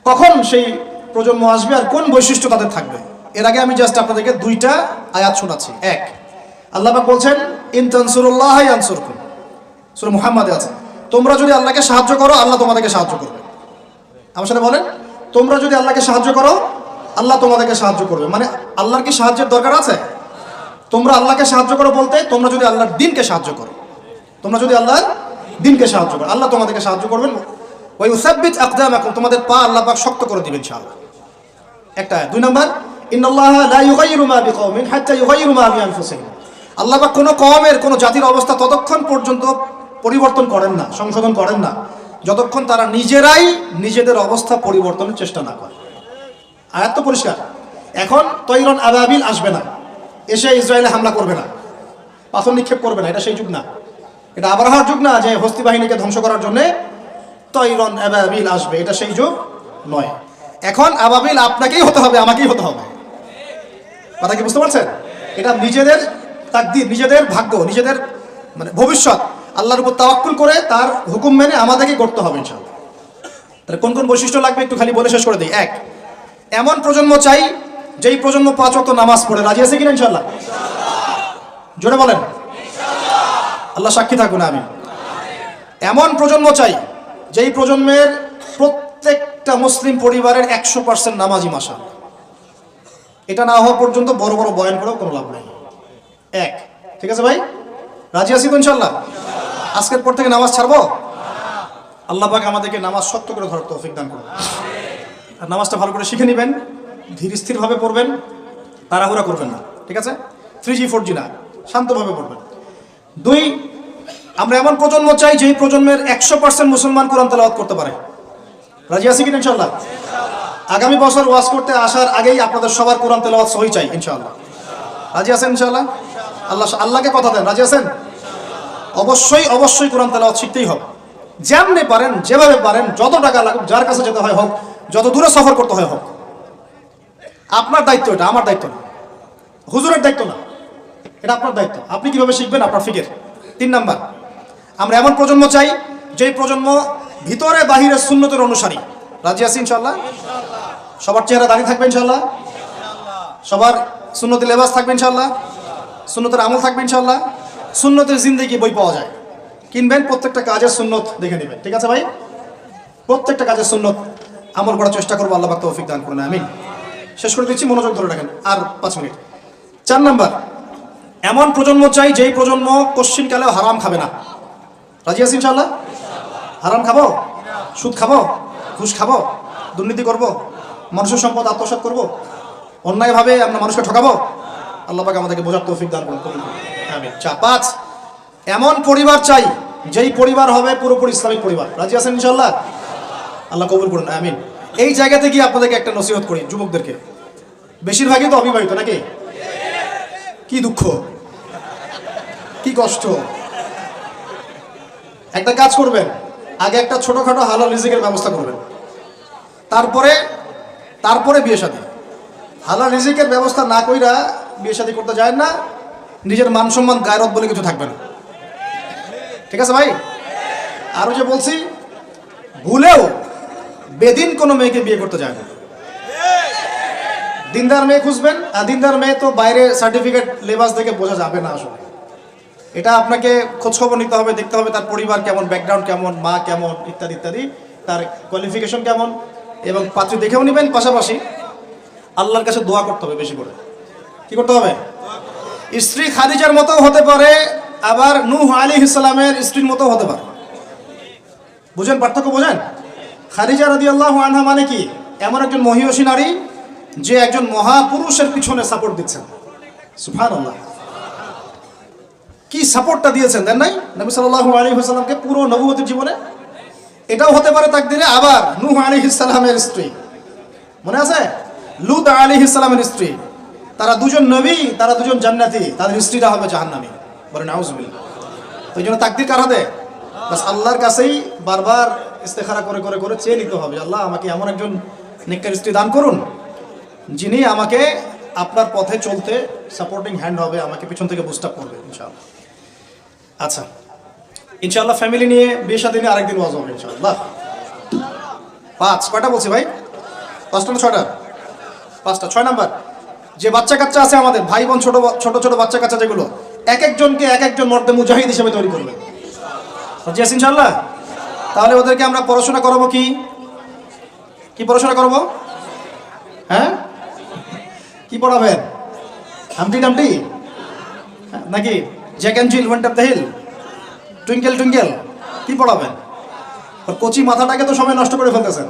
কখন সেই প্রজন্ম আসবে আর কোন বৈশিষ্ট্য তাদের থাকবে, এর আগে আমি জাস্ট আপনাদেরকে 2টা আয়াত শোনাচ্ছি। 1, আল্লাহ পাক বলছেন ইন তানসুরুল্লাহ ইয়ানসুরকুম, সূরা মুহাম্মাদে আছে, তোমরা যদি আল্লাহকে সাহায্য করো আল্লাহ তোমাদেরকে সাহায্য করবে। আমার সাথে বলেন, তোমরা যদি আল্লাহকে সাহায্য করো আল্লাহ তোমাদেরকে সাহায্য করবে। মানে আল্লাহর কি সাহায্যের দরকার আছে? তোমরা আল্লাহকে সাহায্য করো বলতে, তোমরা যদি আল্লাহর দ্বীনকে সাহায্য করো, তোমরা যদি আল্লাহর দ্বীনকে সাহায্য করো, আল্লাহ তোমাদেরকে সাহায্য করবেন। ওয়া ইউসাব্বিত আকদামাকুম, তোমাদের পা আল্লাহ পাক শক্ত করে দিবেন ইনশাআল্লাহ। একটা। 2 নাম্বার, ইন্নাল্লাহা লা ইউগাইয়িরু মা বিকওমিন হাত্তা ইউগাইয়িরু মা বিআনফুসিহিম, আল্লাহ পাক কোনো কওমের, কোনো জাতির অবস্থা ততক্ষণ পর্যন্ত পরিবর্তন করেন না, সংশোধন করেন না, যতক্ষণ তারা নিজেরাই নিজেদের অবস্থা পরিবর্তনের চেষ্টা না করে। আয়াত তো পরিষ্কার। এখন তৈরন আবাবিল আসবে না, এসে ইসরায়েলে হামলা করবে না, পাথর নিক্ষেপ করবে না, এটা সেই যুগ না। এটা আবরাহার যুগ না যে হস্তি বাহিনীকে ধ্বংস করার জন্য তৈরন আবাবিল আসবে, এটা সেই যুগ নয়। এখন আবাবিল আপনাকেই হতে হবে, আমাকেই হতে হবে। কথা কি বুঝতে পারছেন? এটা নিজেদের তাকদীর, নিজেদের ভাগ্য, নিজেদের মানে ভবিষ্যৎ আল্লাহর উপর তাওয়াক্কুল করে তার হুকুম মেনে আমাদেরকে করতে হবে ইনশাআল্লাহ। তাহলে কোন কোন বৈশিষ্ট্য লাগবে একটু খালি বলে শেষ করে দিই। 1, এমন প্রজন্ম চাই যেই প্রজন্ম 5 ওয়াক্ত নামাজ পড়ে। রাজি আছে কিনা ইনশাআল্লাহ? জোরে বলেন ইনশাআল্লাহ। আল্লাহ সাক্ষী থাকুন, আমিন। এমন প্রজন্ম চাই যেই প্রজন্মের প্রত্যেকটা মুসলিম পরিবারের 100% নামাজি মাশাআল্লাহ। এটা না হওয়া পর্যন্ত বড় বড় বয়ান করেও কোনো লাভ নেই। এক, ঠিক আছে ভাই, রাজি আছি তো ইনশাআল্লাহ? আজকের পর থেকে নামাজ ছাড়বো? আল্লাহ পাক আমাদেরকে নামাজ শক্ত করে ধরার তৌফিক দান করুন। আর নামাজটা ভালো করে শিখে নেবেন, ধীর স্থিরভাবে পড়বেন, তাড়াহুড়া করবেন না, ঠিক আছে? 3G 4G না, শান্তভাবে পড়বেন। দুই, আমরা এমন প্রজন্ম চাই যেই প্রজন্মের 100% মুসলমান কোরআন তেলাওয়াত করতে পারে। রাজি আছি কিনা ইনশাআল্লাহ? আগামী বছর ওয়াজ করতে আসার আগেই আপনাদের সবার কোরআন তেলাওয়াত সহি চাই ইনশাআল্লাহ। রাজি আছেন ইনশাআল্লাহ? আল্লাহকে কথা দেন, রাজি আছেন? অবশ্যই কোরআন তেলাওয়াত শিখতেই হবে। যেমনি পারেন, যেভাবে পারেন, যত টাকা লাগুক, যার কাছে যেতে হয় হোক, যত দূরে সফর করতে হয় হোক। আপনার দায়িত্ব এটা, আমার দায়িত্ব না, হুজুরের দায়িত্ব না, এটা আপনার দায়িত্ব। আপনি কিভাবে শিখবেন আপনার ফিকির। 3 নাম্বার, আমরা এমন প্রজন্ম চাই যেই প্রজন্ম ভিতরে বাহিরে সুন্নতের অনুসারী। রাজি আছি ইনশাআল্লাহ? সবার চেহারা দাঁড়িয়ে থাকবে ইনশাআল্লাহ? সবার সুন্নতি লেবাস থাকবে ইনশাআল্লাহ? সুন্নতের আমল থাকবে ইনশাআল্লাহ? সুন্নতের জিন্দেগি বই পাওয়া যায়, কিনবেন, প্রত্যেকটা কাজের সুন্নত দেখে নেবেন, ঠিক আছে ভাই? প্রত্যেকটা কাজের সুন্নত আমল করার চেষ্টা করবো, আল্লাহ পাক তৌফিক দান করুন, আমিন। শেষ করে দিচ্ছি, মনোযোগ ধরে রাখেন, আর 5 মিনিট। 4 নাম্বার, এমন প্রজন্ম চাই যেই প্রজন্ম কোশ্চিনকালেও হারাম খাবে না। রাজি আছি ইনশাআল্লাহ? হারাম খাবো? সুদ খাবো? ঘুষ খাবো? দুর্নীতি করব? মানুষের সম্পদ আত্মসাৎ করব? অন্যায়ভাবে আমরা মানুষকে ঠকাবো? আল্লাহ পাক আমাদেরকে বোঝার তৌফিক দান করুন, আমিন। 5, এমন পরিবার চাই যেই পরিবার হবে পুরোপুরি ইসলামিক পরিবার। রাজি আছেন ইনশাআল্লাহ? আল্লাহ কবুল করুন, আমিন। এই জায়গাতে গিয়ে আপনাদেরকে একটা নসিহত করি যুবকদেরকে, বেশিরভাগই তো অবিবাহিত নাকি? কি দুঃখ, কি কষ্ট। একটা কাজ করবেন, আগে একটা ছোটখাটো হালাল রিজিকের ব্যবস্থা করবেন, তারপরে বিয়ে শাদী। হালাল রিজিকের ব্যবস্থা না কইরা বিয়ে শাদী করতে যায় না, নিজের মান সম্মান গায়রত বলে কিছু থাকবে না, ঠিক আছে ভাই? আরো যে বলছি, ভুলেও বেদিন কোনো মেয়েকে বিয়ে করতে যায় না। দিনদার মেয়ে খুঁজবেন, আর দিনদার মেয়ে তো বাইরে সার্টিফিকেট লেবাস দেখে বোঝা যাবে না আসলে। এটা আপনাকে খোঁজখবর নিতে হবে, দেখতে হবে তার পরিবার কেমন, ব্যাকগ্রাউন্ড কেমন, মা কেমন, ইত্যাদি ইত্যাদি, তার কোয়ালিফিকেশন কেমন, এবং পাত্রী দেখেও নেবেন। পাশাপাশি আল্লাহর কাছে দোয়া করতে হবে বেশি করে। কি করতে হবে? স্ত্রী খাদিজার মতো হতে পারে, আবার নূহ আলাইহিস সালামের স্ত্রীর মতো হতে পারে। বুঝেন পার্থক্য? বোঝেন? খাদিজা রাদিয়াল্লাহু আনহা মানে কি? এমন একজন মহিয়সী নারী যে একজন মহাপুরুষের পিছনে সাপোর্ট দিচ্ছেন। সুবহানাল্লাহ, কি সাপোর্টটা দিয়েছেন, দেন নাই নবী সাল্লাল্লাহু আলাইহি ওয়াসাল্লামকে পুরো নবুয়তের জীবনে? এটাও হতে পারে তাকদিরে। আবার নূহ আলাইহিস সালামের স্ত্রী, মনে আছে? লূত আলাইহিস সালামের স্ত্রী, তারা দুজন নবী, তারা দুজন জান্নাতি, তাদের স্ত্রীরা হবে জাহান্নামী। বলেন নাউজুবিল্লাহ। তো এই জন্য তাকদির কার হাতে? বাস আল্লাহর কাছেই বারবার ইস্তেখারা করে করে করে চেয়ে নিতে হবে, আল্লাহ আমাকে এমন একজন নেককার স্ত্রী দান করুন যিনি আমাকে আপনার পথে চলতে সাপোর্টিং হ্যান্ড হবে, আমাকে পিছন থেকে বুস্ট আপ করবে ইনশাআল্লাহ। আচ্ছা, ইনশাআল্লাহ ফ্যামিলি নিয়ে বিয়ে শাদী নিয়ে আরেকদিন ওয়াজ হবে ইনশাআল্লাহ। 5, কয়টা বলছি ভাই? 5টা না 6টা? 5টা। 6 নাম্বার, যে বাচ্চা কাচ্চা আছে আমাদের, ভাই বোন, ছোট ছোট বাচ্চা কাচ্চা যেগুলো, এক একজনকে এক একজন মর্দে মুজাহিদ হিসেবে তৈরি করবে। রাজি আছেন ইনশাআল্লাহ? তাহলে ওদেরকে আমরা পড়াশোনা করাবো কি পড়াশোনা করাবো? হ্যাঁ, কি পড়াবেন? হামটি ডামটি নাকি Jack and Jill went up the hill, twinkle twinkle, কি পড়াবেন? কচি মাথাটাকে তো সময় নষ্ট করে ফেলতেছেন।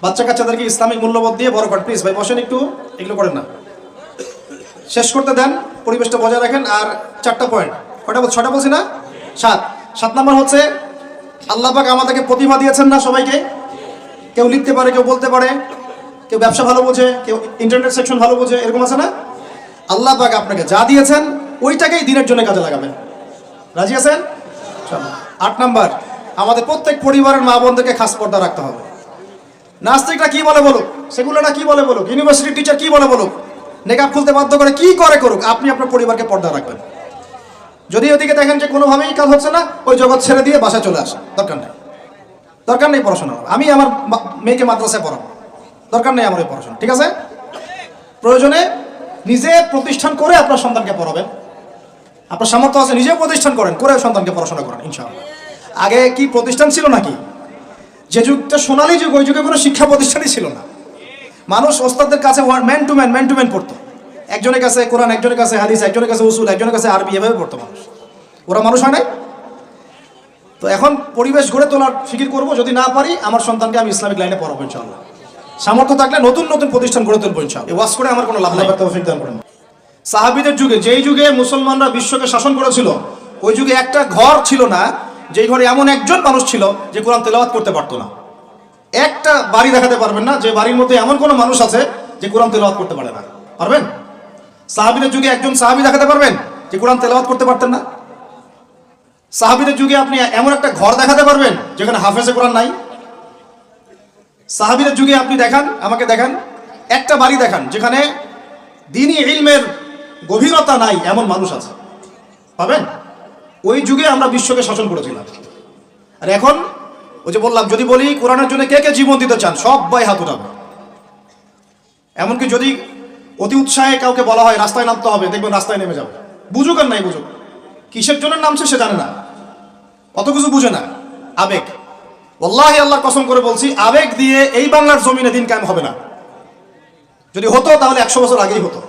বাচ্চা কাচ্চাদেরকে ইসলামিক মূল্যবোধ দিয়ে বড় করেন। প্লিজ ভাই বসেন একটু, এগুলো করেন না, শেষ করতে দেন, পরিবেশটা বজায় রাখেন। আর 4টা পয়েন্ট, কয়টা? 6টা বলছি না? 7 নাম্বার হচ্ছে, আল্লাহ পাক আমাদেরকে প্রতিভা দিয়েছেন না সবাইকে? কেউ লিখতে পারে, কেউ বলতে পারে, কেউ ব্যবসা ভালো বোঝে, কেউ ইন্টারনেট সেকশন ভালো বোঝে, এরকম আছে না? আল্লাহ পাক আপনাকে যা দিয়েছেন ওইটাকেই দিনের জন্য কাজে লাগাবেন। রাজি আছেন? 8 নাম্বার, আমাদের প্রত্যেক পরিবারের মা বোনদেরকে খাস পর্দা রাখতে হবে। নাস্তিকরা কি বলে বলুক, সেগুলোরা কি বলে বলুক, ইউনিভার্সিটির টিচার কি বলে বলুক, নেকাব খুলতে বাধ্য করে কি করে করুক, আপনি আপনার পরিবারকে পর্দা রাখবেন। যদি ওদিকে দেখেন যে কোনোভাবেই কাজ হচ্ছে না, ওই জগৎ ছেড়ে দিয়ে বাসায় চলে আসা, দরকার নেই পড়াশোনা। আমি আমার মেয়েকে মাদ্রাসায় পড়াবো, দরকার নেই আমার ওই পড়াশোনা, ঠিক আছে? প্রয়োজনে নিজে প্রতিষ্ঠান করে আপনার সন্তানকে পড়াবেন। আপনার সামর্থ্য আছে, নিজে প্রতিষ্ঠান করেন, করে সন্তানকে পড়াশোনা করেন ইনশাআল্লাহ। আগে কি প্রতিষ্ঠান ছিল নাকি যে যুগটা সোনালী যুগ, ওই যুগে কোনো শিক্ষা প্রতিষ্ঠানই ছিল না। মানুষ ওস্তাদের কাছে ম্যান টু ম্যান পড়তো। একজনের কাছে কোরআন, একজনের কাছে হাদিস, একজনের কাছে উসুল, একজনের কাছে আরবি, এভাবে পড়তো মানুষ। ওরা মানুষ হয় নাই? তো এখন পরিবেশ গড়ে তোলার ফিকির করব, যদি না পারি আমার সন্তানকে আমি ইসলামিক লাইনে পড়াবো ইনশাআল্লাহ। সামর্থ্য থাকলে নতুন নতুন প্রতিষ্ঠান গড়ে তুলবো ইনশাআল্লাহ। এই ওয়াজ করে আমার কোনো লাভ নাই। তৌফিক দান করুন। সাহাবীদের যুগে, যেই যুগে মুসলমানরা বিশ্বকে শাসন করেছিল, ওই যুগে একটা ঘর ছিল না যেই ঘরে এমন একজন মানুষ ছিল যে কোরআন তেলাওয়াত করতে পারতো না। একটা বাড়ি দেখাতে পারবেন না যে বাড়ির মধ্যে এমন কোনো মানুষ আছে যে কোরআন তেলাওয়াত করতে পারে না। পারবেন? সাহাবীদের যুগে একজন সাহাবী দেখাতে পারবেন যে কোরআন তেলাওয়াত করতে পারতেন না? সাহাবীদের যুগে আপনি এমন একটা ঘর দেখাতে পারবেন যেখানে হাফেজে কোরআন নাই? সাহাবীদের যুগে আপনি দেখান, আমাকে দেখান, একটা বাড়ি দেখান যেখানে দ্বীনি ইলমের গভীরতা নাই এমন মানুষ আছে? পাবেন? ওই যুগে আমরা বিশ্বকে শাসন করেছিলাম। আর এখন ওই যে বললাম, যদি বলি কোরআনের জন্য কে কে জীবন দিতে চান, সবাই হাত উঠাবে। এমনকি যদি অতি উৎসাহে কাউকে বলা হয় রাস্তায় নামতে হবে, দেখবেন রাস্তায় নেমে যাবে। বুঝুক আর নাই বুঝুক, কিসের জন্য নামছে সে জানে না, অত কিছু বুঝে না, আবেগ। ওয়াল্লাহি আল্লাহর কসম করে বলছি, আবেগ দিয়ে এই বাংলার জমিনে দিন কায়েম হবে না। যদি হতো তাহলে 100 বছর আগেই হতো,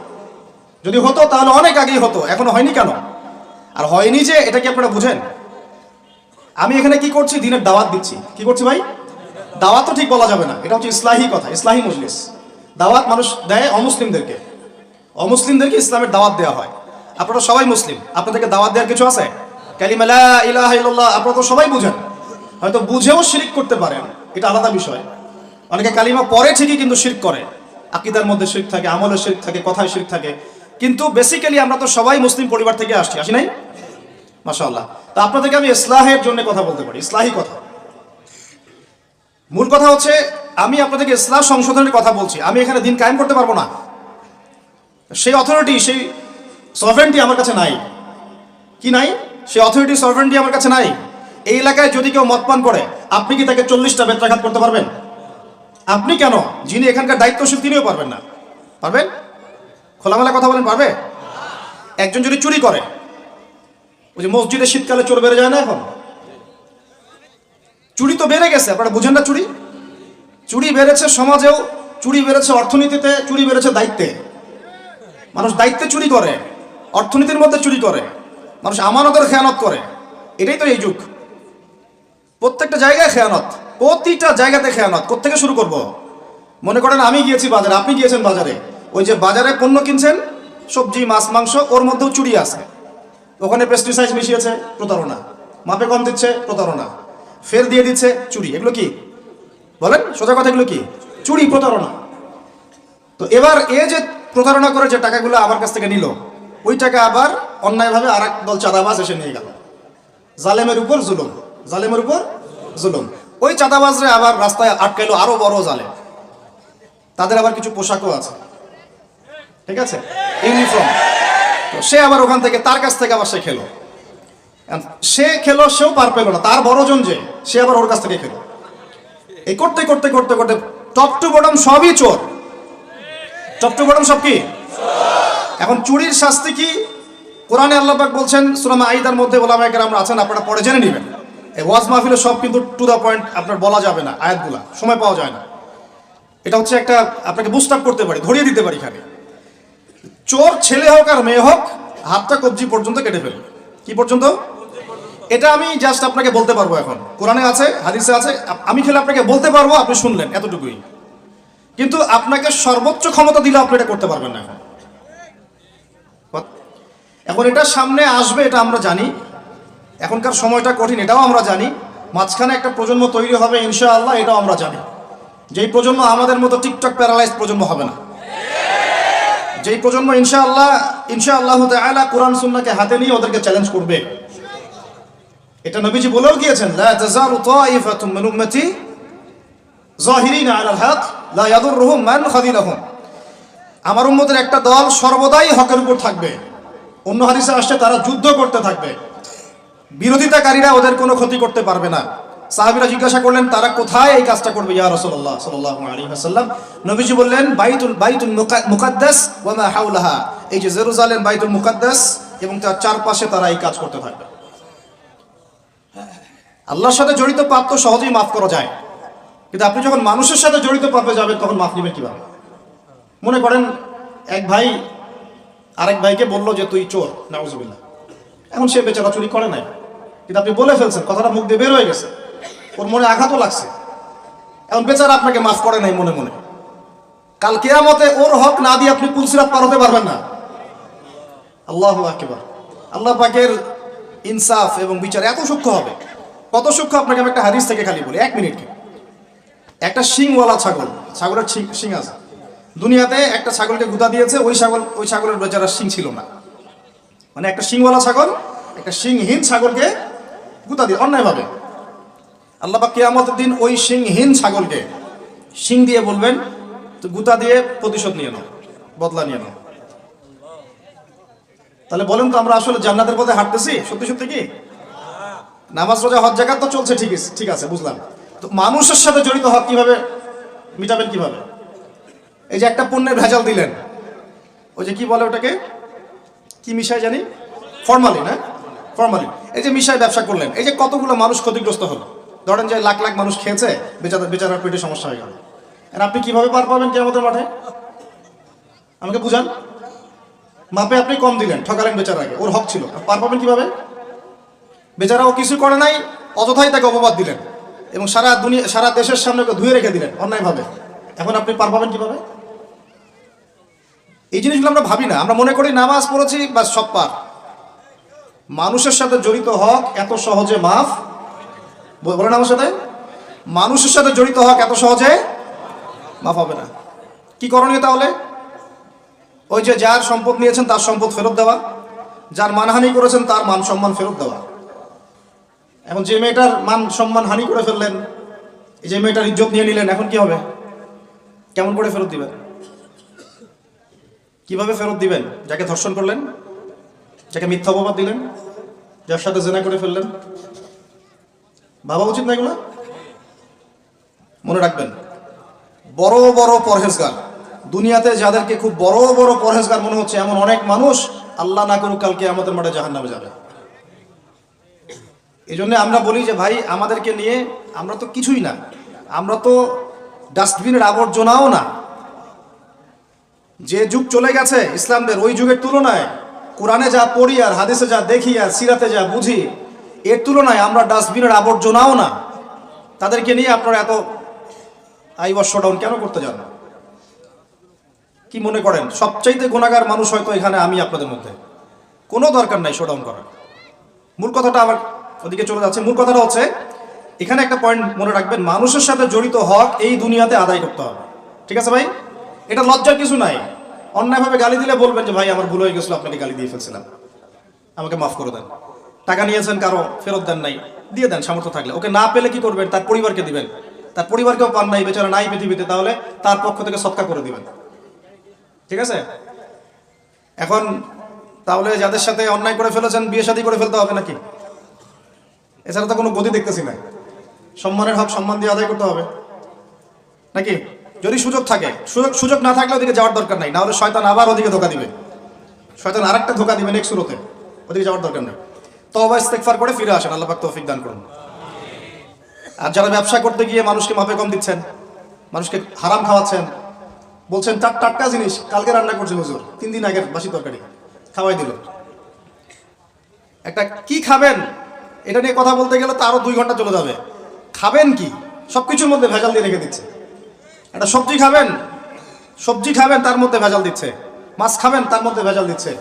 যদি হতো তাহলে অনেক আগেই হতো। এখনো হয়নি কেন? আর হয়নি যে, এটা কি আপনারা বুঝেন? আমি এখানে কি করছি? দিনের দাওয়াত দিচ্ছি। কি করছি ভাই? দাওয়াত তো ঠিক বলা যাবে না, এটা হচ্ছে ইসলাহি কথা, ইসলাহি মজলিস। দাওয়াত মানুষ দেয় অমুসলিমদেরকে, অমুসলিমদেরকে ইসলামের দাওয়াত দেওয়া হয়। আপনারা সবাই মুসলিম, আপনাদেরকে দাওয়াত দেওয়ার কিছু আছে? কালিমা লা ইলাহা ইল্লাল্লাহ আপনারা তো সবাই বুঝেন, হয়তো বুঝেও শিরক করতে পারেন, এটা আলাদা বিষয়। অনেকে কালিমা পড়ে ঠিকই কিন্তু শিরক করে, আকীদার মধ্যে শিরক থাকে, আমলের শিরক থাকে, কথায় শিরক থাকে। কিন্তু বেসিক্যালি আমরা তো সবাই মুসলিম পরিবার থেকে আসি নাই? মাশাআল্লাহ। তো আপনাদেরকে আমি ইসলাহের জন্য কথা বলতে পারি, ইসলাহি কথা। মূল কথা হচ্ছে, আমি আপনাদেরকে ইসলাহ সংশোধনের কথা বলছি। আমি এখানে দিন কায়েম করতে পারবো না, সেই অথরিটি, সেই সভরেন্টি আমার কাছে নাই। কি নাই? সেই অথরিটি, সভরেন্টি আমার কাছে নাই। এই এলাকায় যদি কেউ মদ পান করে, আপনি কি তাকে 40টা বেত্রাঘাত করতে পারবেন? আপনি কেন, যিনি এখানকার দায়িত্বশীল তিনিও পারবেন না। পারবেন? খোলামেলা কথা বলেন, পারবে? একজন যদি চুরি করে, ওই যে মসজিদে শীতকালে চোর বেড়ে যায় না, এখন চুরি তো বেড়ে গেছে, আপনারা বুঝেন না? চুরি বেড়েছে সমাজেও, চুরি বেড়েছে অর্থনীতিতে, চুরি বেড়েছে দায়িত্বে। মানুষ দায়িত্বে চুরি করে, অর্থনীতির মধ্যে চুরি করে, মানুষ আমানতের খেয়ানত করে। এটাই তো এই যুগ। প্রত্যেকটা জায়গায় খেয়ানত, প্রতিটা জায়গাতে খেয়ানত। কোত্থেকে শুরু করব? মনে করেন আমি গিয়েছি বাজারে, আপনি গিয়েছেন বাজারে, ওই যে বাজারে পণ্য কিনছেন, সবজি, মাছ, মাংস, ওর মধ্যেও চুরি আছে। ওখানে পেস্টিসাইড মিশিয়েছে, প্রতারণা। মাপে কম দিচ্ছে, প্রতারণা। ফের দিয়ে দিচ্ছে, চুরি। এগুলো কি বলেন? সোজা কথা, এগুলো কি? চুরি, প্রতারণা। তো এবার এ যে প্রতারণা করে যে টাকাগুলো আমার কাছ থেকে নিল, ওই টাকা আবার অন্যায়ভাবে আর এক দল চাঁদাবাজ এসে নিয়ে গেল। জালেমের উপর জুলুম, জালেমের উপর জুলুম। ওই চাঁদাবাজরে আবার রাস্তায় আটকাইলো আরো বড় জালেম। তাদের আবার কিছু পোশাকও আছে, ঠিক আছে, ইউনিফর্ম। তো সে আবার ওখান থেকে, তার কাছ থেকে আবার সে খেলো। সেও পার পেল না, তার বড়জন যে, সে আবার ওর কাছ থেকে খেলো। এই করতে করতে করতে করতে টপ টু বটম সবই চোর। টপ টু বটম সব কি? এখন চুরির শাস্তি কি? কোরআনে আল্লাহ পাক বলছেন সূরা মাঈদার মধ্যে, ওলামায়ে কেরাম আছেন, আপনারা পড়ে জেনে নেবেন। এই ওয়াজ মাহফিলে সব কিন্তু টু দ্য পয়েন্ট আপনার বলা যাবে না, আয়াতগুলা সময় পাওয়া যায় না। এটা হচ্ছে একটা, আপনাকে বুস্ট আপ করতে পারি, ধরিয়ে দিতে পারি। এখানে চোর ছেলে হোক আর মেয়ে হোক, হাতটা কবজি পর্যন্ত কেটে ফেলবে। কি পর্যন্ত? এটা আমি জাস্ট আপনাকে বলতে পারবো। এখন কোরআনে আছে, হাদিসে আছে, আমি খেলে আপনাকে বলতে পারবো, আপনি শুনলেন, এতটুকুই। কিন্তু আপনাকে সর্বোচ্চ ক্ষমতা দিলে আপনি এটা করতে পারবেন না। এখন এটা সামনে আসবে, এটা আমরা জানি। এখনকার সময়টা কঠিন, এটাও আমরা জানি। মাঝখানে একটা প্রজন্ম তৈরি হবে ইনশাআল্লাহ, এটাও আমরা জানি। যেই প্রজন্ম আমাদের মতো টিকটক প্যারালাইজ প্রজন্ম হবে না, যেই প্রজন্ম ইনশাআল্লাহ তাআলা কোরআন সুন্নাহকে হাতে নিয়ে ওদেরকে চ্যালেঞ্জ করবে। এটা নবীজি বলেও গিয়েছেন, লা তাযালু তাইফাতুম মিন উম্মতি যাহিরিনা আলাল হক লা ইয়াদুররুহুম মান খাযিলাহুম। আমার উম্মতের একটা দল সর্বদাই হকের উপর থাকবে। অন্য হাদিসে আসছে তারা যুদ্ধ করতে থাকবে, বিরোধিতাকারীরা ওদের কোনো ক্ষতি করতে পারবে না। সাহাবীরা জিজ্ঞাসা করলেন, তারা কোথায় এই কাজটা করবে ইয়া রাসূলুল্লাহ সাল্লাল্লাহু আলাইহি ওয়াসাল্লাম? নবীজি বললেন, বাইতুল মুকাদ্দাস ওয়া মা হাওলাহা। এই যে জেরুজালেম, বাইতুল মুকাদ্দাস এবং তার চারপাশে তারা এই কাজ করতে থাকবে। আল্লাহর সাথে জড়িত পাপ তো সহজেই মাফ করা যায়, কিন্তু আপনি যখন মানুষের সাথে জড়িত পাপে যাবেন তখন মাফ নেবেন কিভাবে? মনে করেন এক ভাই আরেক ভাইকে বললো যে তুই চোর, নাউজুবিল্লাহ। এখন সে বেচারা চুরি করে নাই, কিন্তু আপনি বলে ফেলছেন, কথাটা মুখ দিয়ে বের হয়ে গেছে, ওর মনে আঘাতও লাগছে। এখন বেচারা আপনাকে মাফ করে নাই মনে মনে, কাল কিয়ামতে ওর হক না দিয়ে আপনি পুলসিরাত পার হতে পারবেন না। আল্লাহু আকবার। আল্লাহ পাকের ইনসাফ এবং বিচার এত সূক্ষ্ম হবে। কত সূক্ষ্ম আপনাকে আমি একটা হাদিস থেকে খালি বলি, 1 মিনিট। একটা শিংওয়ালা ছাগল, ছাগলের শিং আছে, দুনিয়াতে একটা ছাগলকে গুঁতা দিয়েছে, ওই ছাগলের বেচারা শিং ছিল না। মানে একটা শিংওয়ালা ছাগল একটা শিংহীন ছাগলকে গুঁতা দিয়ে অন্যায়ভাবে, আল্লাহ পাক কিয়ামতের দিন ওই শিংহীন ছাগলকে শিং দিয়ে বলবেন তো গুঁতা দিয়ে প্রতিশোধ নিয়ে নাও, বদলা নিয়ে নাও। তাহলে বলেন তো আমরা আসলে জান্নাতের পথে হাঁটতেছি সত্যি সত্যি কি? নামাজ রোজা হজ যাকাত তো চলছে, ঠিক আছে বুঝলাম, তো মানুষের সাথে জড়িত হক কিভাবে মিটাবেন কিভাবে? এই যে একটা পণ্যের ভেজাল দিলেন, ওই যে কি বলে ওটাকে, কি মিশাই জানি, ফরমালিন। হ্যাঁ, ফরমালিন। এই যে মিশাই ব্যবসা করলেন, এই যে কতগুলো মানুষ ক্ষতিগ্রস্ত হলো। ধরেন যে লাখ লাখ মানুষ খেয়েছে, বেচারার পেটে সমস্যা হয়ে গেল। আর আপনি কিভাবে পার পাবেন কিয়ামতের মাঠে? আমাকে বুঝান। মাপে আপনি কম দিলেন, ঠকালেন বেচারাকে, ওর হক ছিল, পার পাবেন কিভাবে? বেচারা ও কিছু করে নাই, অযথাই তাকে অপবাদ দিলেন এবং সারা দেশের সামনে ধুয়ে রেখে দিলেন অন্যায়ভাবে। এখন আপনি পার পাবেন কিভাবে? এই জিনিসগুলো আমরা ভাবি না, আমরা মনে করি নামাজ পড়েছি বা সব পার। মানুষের সাথে জড়িত হক এত সহজে মাফ, বলেন আমার সাথে, মানুষের সাথে জড়িত হক এত সহজে মাফ হবে না। কি করণীয় তাহলে? ওই যে যার সম্পদ নিয়েছেন তার সম্পদ ফেরত দেওয়া, যার মানহানি করেছেন তার মান সম্মান ফেরত দেওয়া। এখন যে মেয়েটার মান সম্মান হানি করে ফেললেন, এই যে মেয়েটার ইজ্জত নিয়ে নিলেন, এখন কি হবে? কেমন করে ফেরত দিবেন? কিভাবে ফেরত দিবেন? যাকে ধর্ষণ করলেন, যাকে মিথ্যা অপবাদ দিলেন, যার সাথে জেনা করে ফেললেন, ভাবা উচিত না এগুলো? মনে রাখবেন, বড় বড় পরহেজগার, দুনিয়াতে যাদেরকে খুব বড় বড় পরহেজগার মনে হচ্ছে, এমন অনেক মানুষ আল্লাহ না করুক কালকে আমাদের মাঠে জাহান্নামে যাবে। এই জন্য আমরা বলি যে ভাই আমাদেরকে নিয়ে আমরা তো কিছুই না, আমরা তো ডাস্টবিনের আবর্জনাও না। যে যুগ চলে গেছে ইসলামদের, ওই যুগের তুলনায় কোরআনে যা পড়ি আর হাদিসে যা দেখি আর সিরাতে যা বুঝি, এর তুলনায় আমরা ডাস্টবিনের আবর্জনাও না। তাদেরকে নিয়ে আপনারা এত আইওয়ার শোডাউন কেন করতে যান? কি মনে করেন সবচাইতে গুনাহগার মানুষ হয়তো এখানে আমি আপনাদের মধ্যে? কোনো দরকার নাই শোডাউন করার। মূল কথাটা আবার ওদিকে চলে যাচ্ছে। মূল কথাটা হচ্ছে এখানে একটা পয়েন্ট মনে রাখবেন, মানুষের সাথে জড়িত হক এই দুনিয়াতে আদায় করতে হবে। ঠিক আছে ভাই, এটা লজ্জার কিছু নাই। অন্যায়ভাবে গালি দিলে বলবেন যে ভাই আমার ভুল হয়ে গেছিল, আপনাকে গালি দিয়ে ফেলছিলাম, আমাকে মাফ করে দেন। টাকা নিয়েছেন কারো, ফেরত দেন নাই, দিয়ে দেন সামর্থ্য থাকলে। ওকে না পেলে কি করবেন? তার পরিবারকে দিবেন। তার পরিবারকেও পান নাই, বেচারা নাই পৃথিবীতে, তাহলে তার পক্ষ থেকে সৎকার করে দিবেন। ঠিক আছে? এখন তাহলে যাদের সাথে অন্যায় করে ফেলেছেন বিয়ে শাদী করে ফেলতে হবে নাকি? এছাড়া তো কোনো গতি দেখতেছি না। সম্মানের হক সম্মান দিয়ে আদায় করতে হবে নাকি? যদি সুযোগ থাকে, সুযোগ না থাকলে ওদিকে যাওয়ার দরকার নাই, না হলে শয়তান আবার ওদিকে ধোকা দিবে। শয়তান আরেকটা ধোকা দিবে নেক্সট সুরতে, ওদিকে যাওয়ার দরকার নেই। তওবা ইস্তেগফার করে ফিরে আসেন, আল্লাহ পাক তৌফিক দান করুন। আর যারা ব্যবসা করতে গিয়ে মানুষকে মাপে কম দিচ্ছেন, মানুষকে হারাম খাওয়াচ্ছেন, বলছেন টাটকা জিনিস কালকে রান্না করছে হুজুর, 3 দিন আগের বাসি তরকারি খাওয়াই দিল। একটা কি খাবেন এটা নিয়ে কথা বলতে গেলে তো আরো 2 ঘন্টা চলে যাবে। খাবেন কি? সবকিছুর মধ্যে ভেজাল দিয়ে রেখে দিচ্ছে। একটা সবজি খাবেন তার মধ্যে ভেজাল দিচ্ছে, মাছ খাবেন তার মধ্যে ভেজাল দিচ্ছে,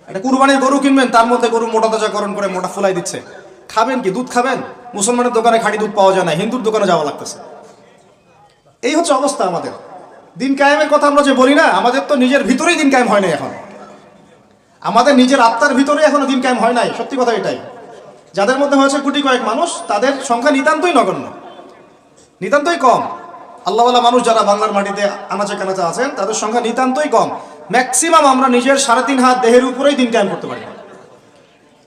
একটা কুরবানির গরু কিনবেন তার মধ্যে গরু মোটা তাজাকরণ করে মোটা ফুলাই দিচ্ছে। খাবেন কি? দুধ খাবেন? মুসলমানের দোকানে খাঁটি দুধ পাওয়া যায় না, হিন্দুর দোকানে যাওয়া লাগতেছে। এই হচ্ছে অবস্থা আমাদের। দিন কায়েমের কথা আমরা যে বলি না, আমাদের তো নিজের ভিতরেই দিন কায়েম হয় নাই। এখন আমাদের নিজের আত্মার ভিতরে এখনো দিন কায়েম হয় নাই। সত্যি কথা এটাই। যাদের মধ্যে হয়েছে কোটি কয়েক মানুষ, তাদের সংখ্যা নিতান্তই নগণ্য, নিতান্তই কম। আল্লাহওয়ালা মানুষ যারা বাংলার মাটিতে আনাচে কানাচে আছেন, তাদের সংখ্যা নিতান্তই কম। ম্যাক্সিমাম আমরা নিজের 3.5 হাত দেহের উপরেই দিন কায়েম করতে পারি।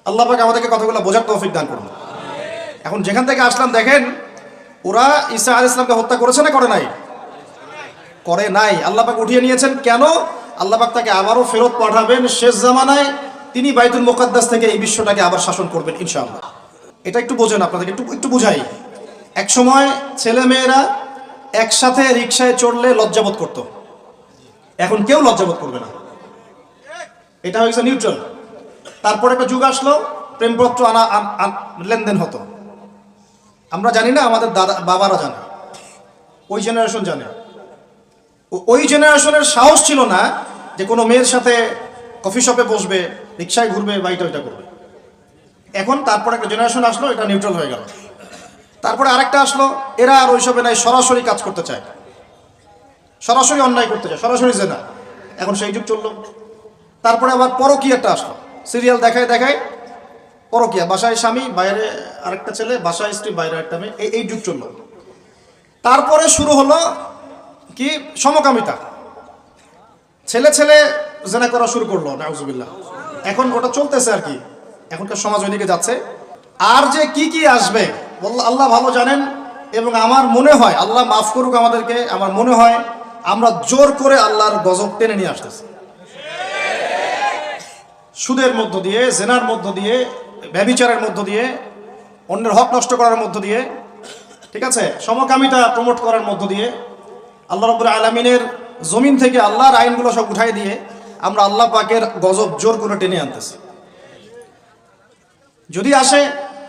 আল্লাহ পাক আমাদেরকে কথাগুলো বোঝার তৌফিক দান করুন। এখন যেখান থেকে আসলাম দেখেন, ওরা ঈসা আলাইহিস সালামকে হত্যা করেছে না করে নাই? করে নাই। আল্লাহ পাক উঠিয়ে নিয়েছেন। কেন? আল্লাহ পাক তাকে আবারও ফেরত পাঠাবেন শেষ জামানায়। তিনি বাইতুল মুকাদ্দাস থেকে এই বিশ্বটাকে আবার শাসন করবেন ইনশাআল্লাহ। এটা একটু বোঝেন, আপনাদেরকে একটু বুঝাই। এক সময় ছেলে মেয়েরা একসাথে রিকশায় চড়লে লজ্জাবোধ করত, এখন কেউ লজ্জাবোধ করবে না। এটা হয়েছে নিউট্রাল। তারপর একটা যুগ আসলো, প্রেমপত্র লেনদেন হতো। আমরা জানি না, আমাদের দাদা বাবারা জানে, ওই জেনারেশন জানে। ওই জেনারেশনের সাহস ছিল না যে কোনো মেয়ের সাথে কফি শপে বসবে, রিক্সায় ঘুরবে বা এটা ওইটা করবে। এখন তারপর একটা জেনারেশন আসলো, এটা নিউট্রাল হয়ে গেল। তারপরে আরেকটা আসলো, এরা আর ওইসবে নাই, সরাসরি কাজ করতে চায়, সরাসরি অন্যায় করতে চায়, সরাসরি জেনা। এখন সেই যুগ চললো। তারপরে আবার পরকীয়াটা আসলো, সিরিয়াল দেখায় দেখায় পরকীয়া, বাসায় স্বামী, বাইরে আরেকটা ছেলে, বাসায় স্ত্রী, বাইরে একটা মেয়ে, এই যুগ চললো। তারপরে শুরু হলো কি, সমকামিতা, ছেলে ছেলে জেনা করা শুরু করলো, নাউজুবিল্লাহ। এখন ওটা চলতেছে আর কি, এখনকার সমাজ ওইদিকে যাচ্ছে। আর যে কি কি আসবে আল্লাহ ভালো জানেন। এবং আমার মনে হয়, আল্লাহ মাফ করুক আমাদেরকে, আমার মনে হয় আমরা জোর করে আল্লাহর গজব টেনে নিয়ে আসতেছি, সুদের মধ্য দিয়ে, জেনার মধ্য দিয়ে, ব্যভিচারের মধ্য দিয়ে, অন্যের হক নষ্ট করার মধ্য দিয়ে, ঠিক আছে, সমকামিতা প্রমোট করার মধ্য দিয়ে, আল্লাহ রাব্বুল আলামিনের জমিন থেকে আল্লাহর আইনগুলো সব উঠাই দিয়ে আমরা আল্লাহ পাকের গজব জোর করে টেনে আনতেছি। যদি আসে,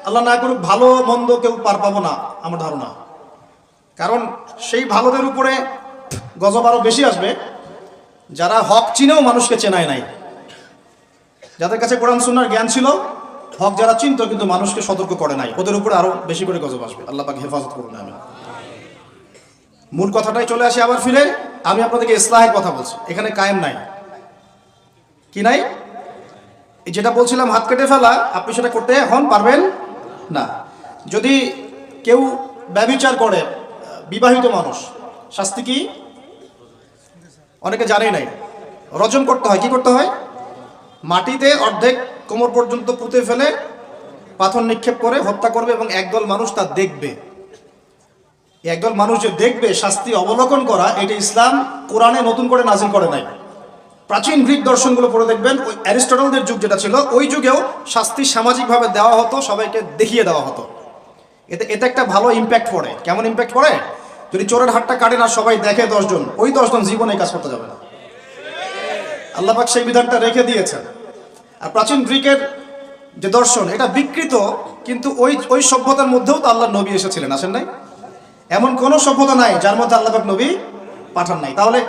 আল্লাহ না করুক, ভালো মন্দ কেউ পার পাবো না আমার ধারণা। কারণ সেই ভালোদের উপরে গজব আরো বেশি আসবে যারা হক চিনেও মানুষকে চেনায় নাই, যাদের কাছে কোরআন সুন্নাহর জ্ঞান ছিল, হক যারা চিনতো কিন্তু মানুষকে সতর্ক করে নাই, ওদের উপরে আরো বেশি করে গজব আসবে। আল্লাহ পাক হেফাজত করুন। আমি মূল কথাটাই চলে আসি আবার ফিরে। আমি আপনাদেরকে ইসলাহের কথা বলছি, এখানে কায়েম নাই, কি নাই, যেটা বলছিলাম হাত কেটে ফেলা, আপনি সেটা করতে এখন পারবেন না। যদি কেউ ব্যভিচার করে, বিবাহিত মানুষ, শাস্তি কি অনেকে জানেই নাই, রজম করতে হয়। কি করতে হয়? মাটিতে অর্ধেক কোমর পর্যন্ত পুঁতে ফেলে পাথর নিক্ষেপ করে হত্যা করবে, এবং একদল মানুষ তা দেখবে। একদল মানুষ যে দেখবে, শাস্তি অবলোকন করা, এটা ইসলাম কোরআনে নতুন করে নাজিল করে নাই। প্রাচীন গ্রিক দর্শনগুলো পড়ে দেখবেন, ওই অ্যারিস্টটলদের যুগ যেটা ছিল, ওই যুগেও শাস্তি সামাজিকভাবে দেওয়া হতো, সবাইকে দেখিয়ে দেওয়া হতো। এতে একটা ভালো ইম্প্যাক্ট পড়ে। কেমন ইম্প্যাক্ট পড়ে? যদি চোরের হাতটা কাটে না, সবাই দেখে 10 জন, ওই 10 জন জীবনে কাজ করতে যাবে না। আল্লাহ পাক সেই বিধানটা রেখে দিয়েছেন। আর প্রাচীন গ্রিকের যে দর্শন, এটা বিকৃত, কিন্তু ওই সভ্যতার মধ্যেও তো আল্লাহ নবী এসেছিলেন, আসেন নাই? এমন কোন সভ্যতা নাই যার মধ্যে আল্লাহ পাক নবী পাঠান নাই। তাহলে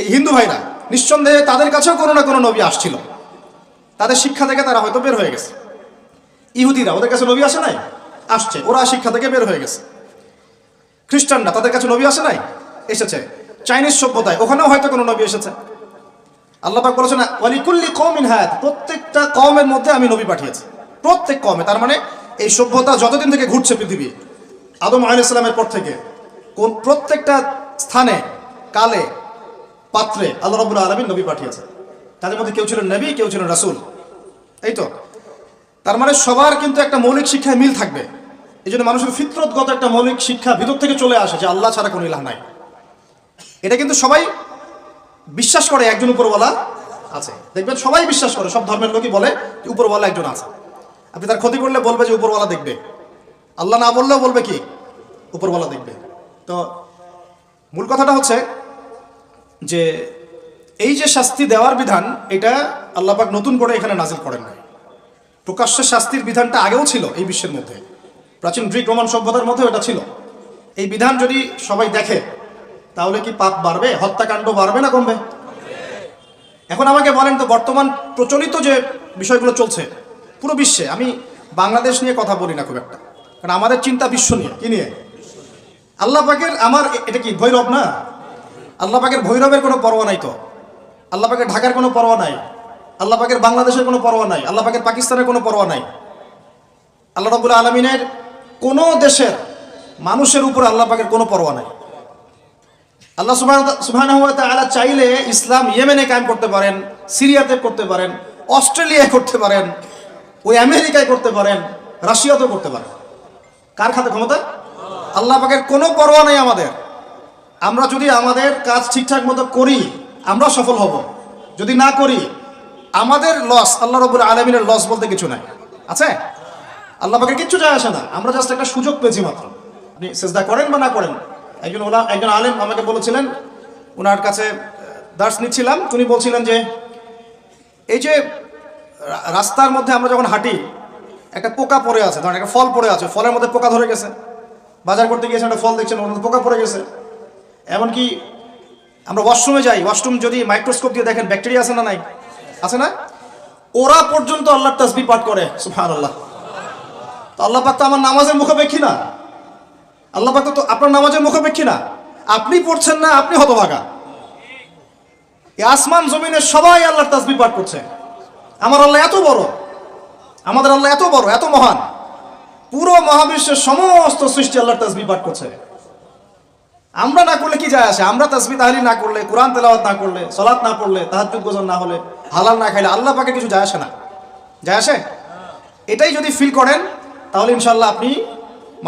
এই হিন্দু ভাইরা নিঃসন্দেহে তাদের কাছেও কোনো না কোনো নবী আসছিল, তাদের শিক্ষা থেকে তারা হয়তো বের হয়ে গেছে। ইহুদিরা, ওদের কাছে নবী আসে নাই? আসছে, ওরা শিক্ষা থেকে বের হয়ে গেছে। খ্রিস্টানরা, তাদের কাছে নবী আসে নাই? এসেছে। চাইনিজ সভ্যতায়, ওখানেও হয়তো কোনো নবী এসেছে। আল্লাহ পাক বলেছেন ওয়ালিকুল্লি কওমিন হাদ, প্রত্যেকটা কওমের মধ্যে আমি নবী পাঠিয়েছি, প্রত্যেক কওমে। তার মানে এই সভ্যতা যতদিন থেকে ঘুরছে পৃথিবী, আদম আলাইহিস সালামের পর থেকে, কোন প্রত্যেকটা স্থানে, কালে, পাত্রে আল্লাহ রাব্বুল আলামিন নবী পাঠিয়েছে। তাদের মধ্যে কেউ ছিলেন নবী, কেউ ছিলেন রাসূল। এই তো, তার মানে সবার কিন্তু একটা মৌলিক শিক্ষায় মিল থাকবে। এই জন্য মানুষের ফিতরতগত একটা মৌলিক শিক্ষা ভিতর থেকে চলে আসে যে আল্লাহ ছাড়া কোনো ইলাহ নাই। এটা কিন্তু সবাই বিশ্বাস করে একজন উপরওয়ালা আছে। দেখবেন সবাই বিশ্বাস করে, সব ধর্মের লোকই বলে যে উপরওয়ালা একজন আছে। আপনি তার ক্ষতি করলে বলবে যে উপরওয়ালা দেখবে, আল্লাহ না বললেও বলবে কি উপরওয়ালা দেখবে। তো মূল কথাটা হচ্ছে যে এই যে শাস্তি দেওয়ার বিধান, এটা আল্লাহ পাক নতুন করে এখানে নাজিল করেন নাই। প্রকাশ্য শাস্তির বিধানটা আগেও ছিল এই বিশ্বের মধ্যে, প্রাচীন গ্রিক রোমান সভ্যতার মধ্যে এটা ছিল। এই বিধান যদি সবাই দেখে, তাহলে কি পাপ বাড়বে, হত্যাকাণ্ড বাড়বে না কমবে? এখন আমাকে বলেন তো, বর্তমান প্রচলিত যে বিষয়গুলো চলছে পুরো বিশ্বে, আমি বাংলাদেশ নিয়ে কথা বলি না খুব একটা, কারণ আমাদের চিন্তা বিশ্ব নিয়ে। কি নিয়ে? আল্লাহ পাকের, আমার এটা কি ভৈরব না? আল্লাহ পাকের ভৈরবের কোনো পরোয়া নাই তো, আল্লাহ পাকের ঢাকার কোনো পরোয়া নাই, আল্লাহ পাকের বাংলাদেশের কোনো পরোয়া নাই, আল্লাহ পাকের পাকিস্তানের কোনো পরোয়া নাই। আল্লাহ রাব্বুল আলামিনের কোনো দেশের মানুষের উপরে আল্লাহ পাকের কোনো পরোয়া নাই। আল্লাহ সুবহানাহু ওয়া তাআলা চাইলে ইসলাম ইয়েমেনে কায়েম করতে পারেন, সিরিয়াতে করতে পারেন, অস্ট্রেলিয়ায় করতে পারেন, ওই আমেরিকায় করতে পারেন, রাশিয়াতেও করতে পারেন। কার খাতে ক্ষমতা? আল্লাহ পাকের কোনো পরোয়া নাই আমাদের। আমরা যদি আমাদের কাজ ঠিকঠাক মতো করি, আমরা সফল হব। যদি না করি, আমাদের লস, আল্লাহ রাব্বুল আলামিনের লস বলতে কিছু নাই। আছে? আল্লাহ পাকের কিচ্ছু যায় আসে না। আমরা জাস্ট একটা সুযোগ পেয়েছি মাত্র। আপনি সিজদা করেন বা না করেন, একজন আলেম আমাকে বলেছিলেন, ওনার কাছে দার্স নিচ্ছিলাম, উনি বলছিলেন যে এই যে রাস্তার মধ্যে আমরা যখন হাঁটি একটা পোকা পড়ে আছে, ধরেন একটা ফল পড়ে আছে, ফলের মধ্যে পোকা ধরে গেছে, বাজার করতে গিয়েছেন একটা ফল দেখছেন ওর মধ্যে পোকা পড়ে গেছে। এমনকি আমরা ওয়াশরুমে যাই, ওয়াশরুম যদি মাইক্রোস্কোপ দিয়ে দেখেন ব্যাকটেরিয়া আছে না, নাই আছে না, ওরা পর্যন্ত আল্লাহর তাসবিহ পাঠ করে সুবহানাল্লাহ। তো আল্লাহ পাক তো আমার নামাজের মুখাপেক্ষী না, আল্লাহ পাক তো আপনার নামাজের মুখাপেক্ষী না, আপনি পড়ছেন না, আপনি হতভাগা। এই আসমান জমিনে সবাই আল্লাহর তাসবিহ পাঠ করছে। আমার আল্লাহ এত বড়, আমাদের আল্লাহ এত বড়, এত মহান, পুরো মহাবিশ্বের সমস্ত সৃষ্টি আল্লাহর তাসবিহ পাঠ করছে। আমরা না করলে কি যায় আসে? আমরা তাসবিহ তাহলিল না করলে, কোরআন তেলাওয়াত না করলে, সালাত না পড়লে, তাহাজ্জুদ গোজন না হলে, হালাল না খাইলে আল্লাহ পাকে কিছু যায় আসে না? যায় আসে? এটাই যদি ফিল করেন তাহলে ইনশাআল্লাহ আপনি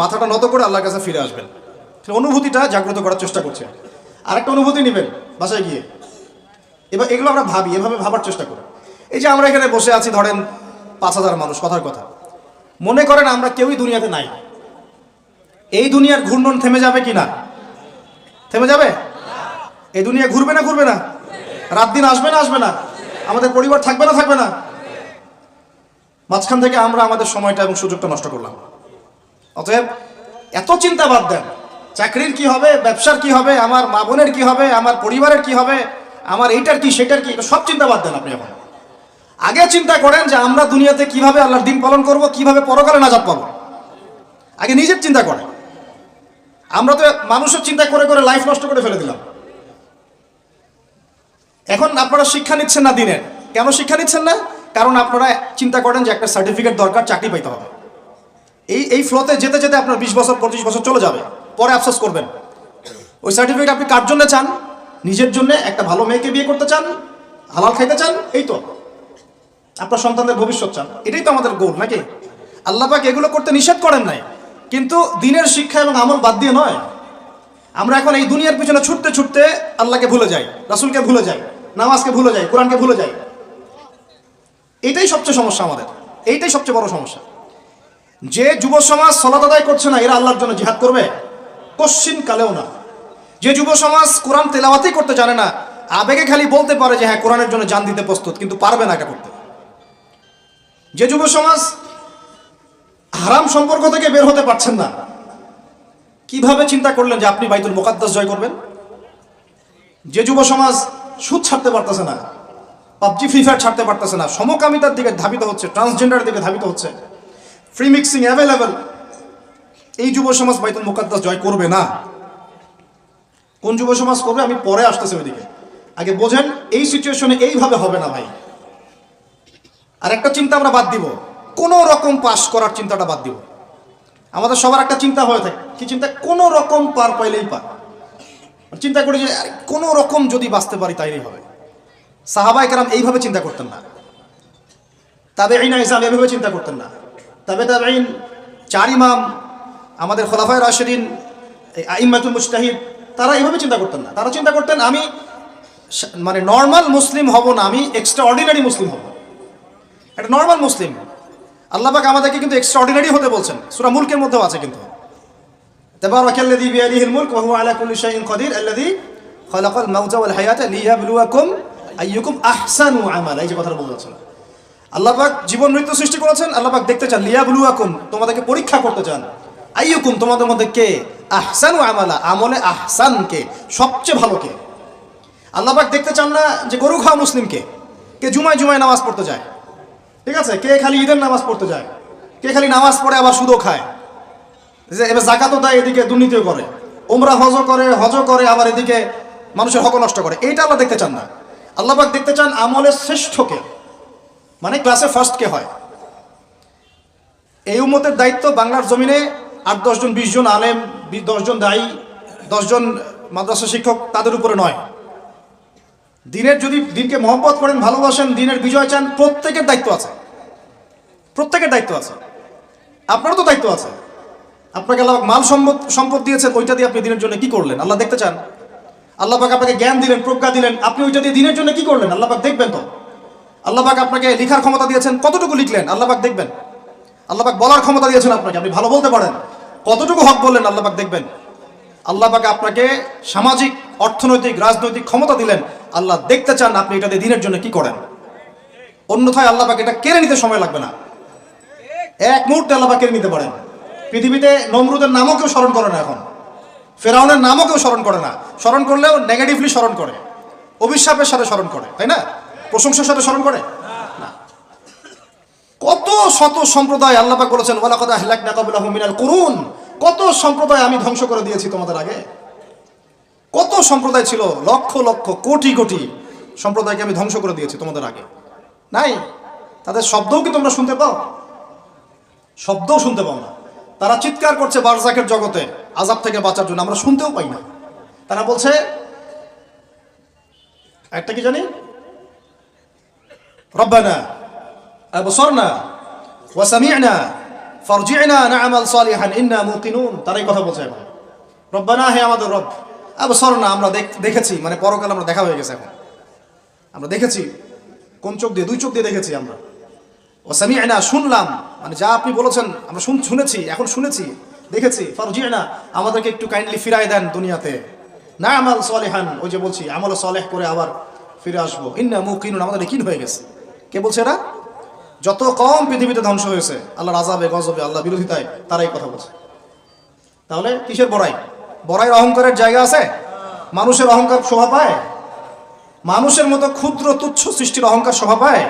মাথাটা নত করে আল্লাহর কাছে ফিরে আসবেন। অনুভূতিটা জাগ্রত করার চেষ্টা করছে। আরেকটা অনুভূতি নেবেন বাসায় গিয়ে। এবার এগুলো আমরা ভাবি, এভাবে ভাবার চেষ্টা করি। এই যে আমরা এখানে বসে আছি, ধরেন 5,000 মানুষ, কথার কথা, মনে করেন আমরা কেউই দুনিয়াতে নাই। এই দুনিয়ার ঘূর্ণন থেমে যাবে কি না? থেমে যাবে? এই দুনিয়া ঘুরবে না ঘুরবে না? রাত দিন আসবে না আসবে না? আমাদের পরিবার থাকবে না থাকবে না? মাঝখান থেকে আমরা আমাদের সময়টা এবং সুযোগটা নষ্ট করলাম। অতএব এত চিন্তা বাদ দেন, চাকরির কি হবে, ব্যবসার কি হবে, আমার মা বোনের কি হবে, আমার পরিবারের কি হবে, আমার এইটার কি সেটার কি, সব চিন্তা বাদ দেন আপনি। এখন আগে চিন্তা করেন যে আমরা দুনিয়াতে কিভাবে আল্লাহর দিন পালন করব, কিভাবে পরকালে নাজাত পাবো। আগে নিজের চিন্তা করেন। আমরা তো মানুষের চিন্তা করে করে লাইফ নষ্ট করে ফেলে দিলাম। এখন আপনারা শিক্ষা নিচ্ছেন না দিনের। কেন শিক্ষা নিচ্ছেন না? কারণ আপনারা চিন্তা করেন যে একটা সার্টিফিকেট দরকার, চাকরি পাইতে হবে। এই ফ্লোতে যেতে যেতে আপনার 20 বছর 25 বছর চলে যাবে, পরে আফসোস করবেন। ওই সার্টিফিকেট আপনি কার জন্য চান? নিজের জন্য, একটা ভালো মেয়েকে বিয়ে করতে চান, হালাল খাইতে চান, এই তো আপনার সন্তানদের ভবিষ্যৎ চান, এটাই তো আমাদের গোল নাকি? আল্লাহ পাক এগুলো করতে নিষেধ করেন নাই, কিন্তু দিনের শিক্ষা এবং আমল বাদ দিয়ে নয়। আমরা এখন এই দুনিয়ার পিছনে ছুটতে ছুটতে আল্লাহকে ভুলে যাই, রাসূলকে ভুলে যাই, নামাজকে ভুলে যাই, কোরআনকে ভুলে যাই। এইটাই সবচেয়ে সমস্যা আমাদের, এইটাই সবচেয়ে বড় সমস্যা। যে যুব সমাজ সালাত আদায় করছে না, এরা আল্লাহর জন্য জিহাদ করবে? কশ্চিন কালেও না। যে যুব সমাজ কোরআন তেলাওয়াতই করতে জানে না, আবেগে খালি বলতে পারে যে হ্যাঁ কোরআনের জন্য জান দিতে প্রস্তুত, কিন্তু পারবে না এটা করতে। যে যুব সমাজ হারাম সম্পর্ক থেকে বের হতে পারছেন না, কিভাবে চিন্তা করলেন যে আপনি বাইতুল মুকাদ্দাস জয় করবেন? যে যুব সমাজ সুদ ছাড়তে পারতেছে না, পাবজি ফ্রি ফায়ার ছাড়তে পারতেছে না, সমকামিতার দিকে ধাবিত হচ্ছে, ট্রান্সজেন্ডারের দিকে ধাবিত হচ্ছে, ফ্রি মিক্সিং অ্যাভেলেবল, এই যুব সমাজ বাইতুল মুকাদ্দাস জয় করবে না। কোন যুব সমাজ করবে আমি পরে আসতেছি ওইদিকে। আগে বোঝেন এই সিচুয়েশনে এইভাবে হবে না ভাই। আর একটা চিন্তা আমরা বাদ দিব, কোন রকম পাস করার চিন্তাটা বাদ দিব। আমাদের সবার একটা চিন্তা হয়ে থাকে, কি চিন্তা? কোন রকম পার পাইলেই পার। চিন্তা করি যে কোন রকম যদি বাঁচতে পারি তাইলেই হবে। সাহাবায়ে কেরাম এইভাবে চিন্তা করতেন না, তাবেঈন ইসলাম এইভাবে চিন্তা করতেন না, তাবেঈন, 4 ইমাম, আমাদের খোলাফায়ে রাশিদিন, আইম্মাতুল মুজতাহিদ, তারা এইভাবে চিন্তা করতেন না। তারা চিন্তা করতেন আমি মানে নর্মাল মুসলিম হব না, আমি এক্সট্রা অর্ডিনারি মুসলিম হব। একটা নর্মাল মুসলিম। আল্লাহ পাক আমাদেরকে কিন্তু এক্সট্রা অর্ডিনারি হতে বলছেন, সূরা মুলকের মধ্যেও আছে কিন্তু, তাবারাকাল্লাযী বিয়াদিহিল মুলক ওয়া হুয়া আলা কুল্লি শাইইন কাদির আল্লাযী খালাকাল মাউতা ওয়াল হায়াতা লিয়াবলুয়াকুম আইয়ুকুম আহসানু আমালা। এই যে কথাটা বলছেন, আল্লাহ পাক জীবন মৃত্যু সৃষ্টি করেছেন, আল্লাহ পাক দেখতে চান, লিয়াবলুয়াকুম, তোমাদেরকে পরীক্ষা করতে চান, আইয়ুকুম, তোমাদের মধ্যে কে, আহসানু আমালা, আমলে আহসান কে, সবচেয়ে ভালো কে। আল্লাহ পাক দেখতে চান না যে গরু খাওয়া মুসলিমকে, কে জুমায় জুমায় নামাজ পড়তে যায়, ঠিক আছে, কে খালি ঈদের নামাজ পড়তে যায়, কে খালি নামাজ পড়ে আবার সুদও খায়, যে এবার জাকাতও দেয়, এদিকে দুর্নীতিও করে, ওমরা হজ করে আবার এদিকে মানুষের হক নষ্ট করে। এইটা আল্লাহ দেখতে চান না। আল্লাহ পাক দেখতে চান আমলের শ্রেষ্ঠকে, মানে ক্লাসে ফার্স্ট কে হয়। এই উম্মতের দায়িত্ব বাংলার জমিনে 8-10 জন 20 জন আলেম, 10 জন দায়ী, 10 জন মাদ্রাসা শিক্ষক, তাদের উপরে নয়। দিনের যদি দিনকে মহব্বত করেন, ভালোবাসেন, দিনের বিজয় চান, প্রত্যেকের দায়িত্ব আছে, প্রত্যেকের দায়িত্ব আছে। আপনারও তো দায়িত্ব আছে। আপনাকে আল্লাহ মাল সম্পদ দিয়েছেন, ওইটা দিয়ে আপনি দিনের জন্য কি করলেন আল্লাহ দেখতে চান। আল্লাহ পাক আপনাকে জ্ঞান দিলেন, প্রজ্ঞা দিলেন, আপনি ওইটা দিয়ে দিনের জন্য কি করলেন আল্লাহ পাক দেখবেন তো। আল্লাহ পাক আপনাকে লেখার ক্ষমতা দিয়েছেন, কতটুকু লিখলেন আল্লাহ পাক দেখবেন। আল্লাহ পাক বলার ক্ষমতা দিয়েছেন আপনাকে, আপনি ভালো বলতে পারেন, কতটুকু হক বললেন আল্লাহ পাক দেখবেন। আল্লাহ পাক আপনাকে সামাজিক, অর্থনৈতিক, রাজনৈতিক ক্ষমতা দিলেন, আল্লাহ দেখতে চান আপনি এটা দিয়ে দিনের জন্য কি করেন। অন্যথায় আল্লাহ পাক এটা কেড়ে নিতে সময় লাগবে না, এক মুহূর্তে আল্লাহ পাক কেড়ে নিতে পারেন। পৃথিবীতে নমরুদের নামও কেউ স্মরণ করে না, এখন ফেরাউনের নামও কেউ স্মরণ করে না। স্মরণ করলেও নেগেটিভলি স্মরণ করে, অভিশাপের সাথে স্মরণ করে, তাই না? প্রশংসার সাথে স্মরণ করে না। কত শত সম্প্রদায় আল্লাহ পাক বলেছেন ওয়ালাকাদ আহলাকনা ক্বাবলাহুম মিনাল কুরুন, কত সম্প্রদায় আমি ধ্বংস করে দিয়েছি তোমাদের আগে। কত সম্প্রদায় ছিল, লক্ষ লক্ষ কোটি কোটি সম্প্রদায়কে আমি ধ্বংস করে দিয়েছি তোমাদের আগে। নাই, তাদের শব্দও কি তোমরা শুনতে পাও? শব্দও শুনতে পাও না। তারা চিৎকার করছে বারজাকের জগতে আযাব থেকে বাঁচার জন্য, আমরা শুনতেও পাই না। তারা বলছে একটা কি জানি, রব্বানা আবসারনা ওয়া সামি'না ফারজি'না না'মাল সালিহান ইন্না মুকিনুন। তারাই কথা বলছে এখন, রব্বানা, হে আমাদের রব, আবসারনা, আমরা দেখেছি, মানে পরকাল আমরা দেখা হয়ে গেছে, এখন আমরা দেখেছি। কোন চোখ দিয়ে? দুই চোখ দিয়ে দেখেছি আমরা। ওয়া সামি'না, শুনলাম, মানে যা আপনি বলেছেন আমরা শুনেছি, এখন শুনেছি, দেখেছি। ফারজি'না, আমাদেরকে একটু কাইন্ডলি ফিরাই দেন দুনিয়াতে। না'মাল সালিহান, ওই যে বলছি আমল সালেহ করে আবার ফিরে আসবো। ইন্না মুকিনুন, আমাদের ইয়াকিন হয়ে গেছে। কে বলছে এরা? যত কম পৃথিবীতে ধ্বংস হয়েছে আল্লাহর আযাবে, গজবে, আল্লাহ বিরোধিতায়, তারাই কথা বলছে। তাহলে কিসের বড়াই? বড়াইয়ের অহংকারের জায়গা আছে? মানুষের অহংকার শোভা পায়? মানুষের মতো ক্ষুদ্র তুচ্ছ সৃষ্টির অহংকার শোভা পায়?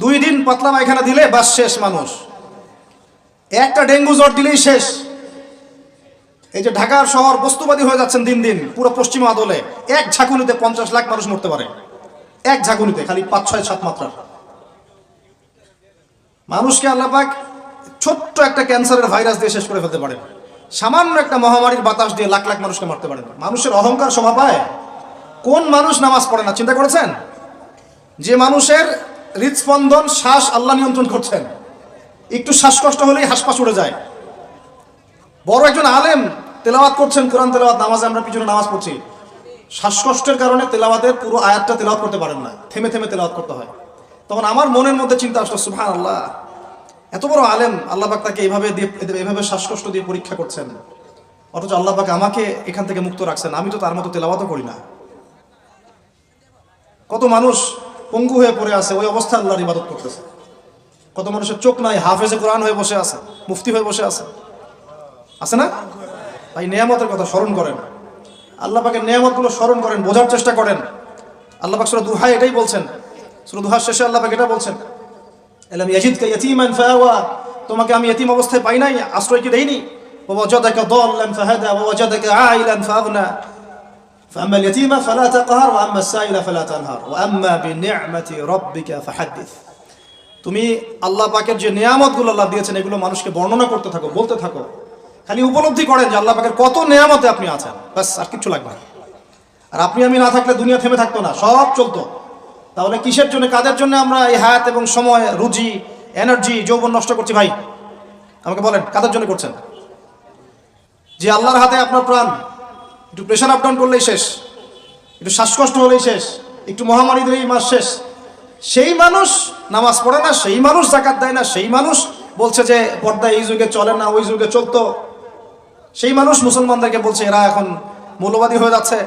2 দিন পাতলা পায়খানা দিলে বাস শেষ মানুষ, একটা ডেঙ্গু জ্বর দিলেই শেষ। এই যে ঢাকার শহর বস্তুবাদী হয়ে যাচ্ছেন দিন দিন, পুরো পশ্চিমা আদলে এক ঝাঁকুনিতে 50 লাখ মানুষ মরতে পারে, এক ঝাঁকুনিতে, খালি 5, 6, 7 মাত্রার। মানুষকে আল্লাহ পাক ছোট্ট একটা ক্যান্সারের ভাইরাস দিয়ে শেষ করে ফেলতে পারেন, সামান্য একটা মহামারীর বাতাস দিয়ে লাখ লাখ মানুষকে মারতে পারেন। মানুষের অহংকার শোভা পায়? কোন মানুষ নামাজ পড়ে না চিন্তা করেছেন? যে মানুষের হৃদস্পন্দন, শ্বাস আল্লাহ নিয়ন্ত্রণ করছেন, একটু শ্বাসকষ্ট হলেই হাসপাস উড়ে যায়। বড় একজন আলেম তেলাওয়াত করছেন, কোরআন তেলাওয়াত, নামাজে আমরা পিছনে নামাজ পড়ছি, শ্বাসকষ্টের কারণে তেলাওয়াতের পুরো আয়াতটা তেলাওয়াত করতে পারেন না, থেমে থেমে তেলাওয়াত করতে হয়। তখন আমার মনের মধ্যে চিন্তা আসলো, সুবহানাল্লাহ, এত বড় আলেম, আল্লাহ পাক তাকে এভাবে শ্বাসকষ্ট দিয়ে পরীক্ষা করছেন, অথচ আল্লাহ পাক আমাকে এখান থেকে মুক্ত রাখছেন, আমি তো তার মতো তেলাওয়াতও করি না। কত মানুষ পঙ্গু হয়ে পড়ে আছে, ওই অবস্থায় আল্লাহর ইবাদত করতেছে। কত মানুষের চোখ নাই, হাফেজে কোরআন হয়ে বসে আছে, মুফতি হয়ে বসে আছে, আছে না? তাই নেয়ামতের কথা স্মরণ করেন, আল্লাহ পাকের নেয়ামতগুলো স্মরণ করেন, বোঝার চেষ্টা করেন। আল্লাহ পাক সূরা দুহা এটাই বলছেন, সূরা দুহার শেষে আল্লাহ পাক এটা বলছেন, আলাম ইয়াজিদকা ইয়াতীমান ফাআওয়া, তোমাকে আমি ইতিম অবস্থায় পাই নাই, আশ্রয় কি দেইনি? ওয়া ওয়াজাদাকা দাল্লান ফাহাদা ওয়া ওয়াজাদাকা আইলান ফাআগনা ফাআম্মা আল-ইয়াতীমা ফালা তাকহার ওয়া আম্মা আস-সাইলা ফালা তানহার ওয়া আম্মা বিনি'মাতি রাব্বিকা ফাহাদ্দিস। তুমি আল্লাহ পাকের যে নিয়ামতগুলো আল্লাহ দিয়েছেন এগুলো মানুষকে বর্ণনা করতে থাকো, বলতে থাকো, খালি উপলব্ধি করেন যে আল্লাহ পাকের কত নিয়ামতে আপনি আছেন, বাস, আর কিছু লাগবে না। আর আপনি আমি না থাকলে দুনিয়া থেমে থাকতো না, সব চলতো। তাহলে কিসের জন্য, কাদের জন্য আমরা এই হায়াত এবং সময়, রুজি, এনার্জি, যৌবন নষ্ট করছি? ভাই আমাকে বলেন, কাদের জন্য করছেন? যে আল্লাহর হাতে আপনার প্রাণ, একটু প্রেশার আপ ডাউন করলেই শেষ, একটু শ্বাসকষ্ট হলেই শেষ, একটু মহামারী দিলেই মাস শেষ। সেই মানুষ নামাজ পড়ে না, সেই মানুষ যাকাত দেয় না, সেই মানুষ বলছে যে পর্দা এই যুগে চলে না, ওই যুগে চলতো। সেই মানুষ মুসলমানদেরকে বলছে এরা এখন মৌলবাদী হয়ে যাচ্ছে।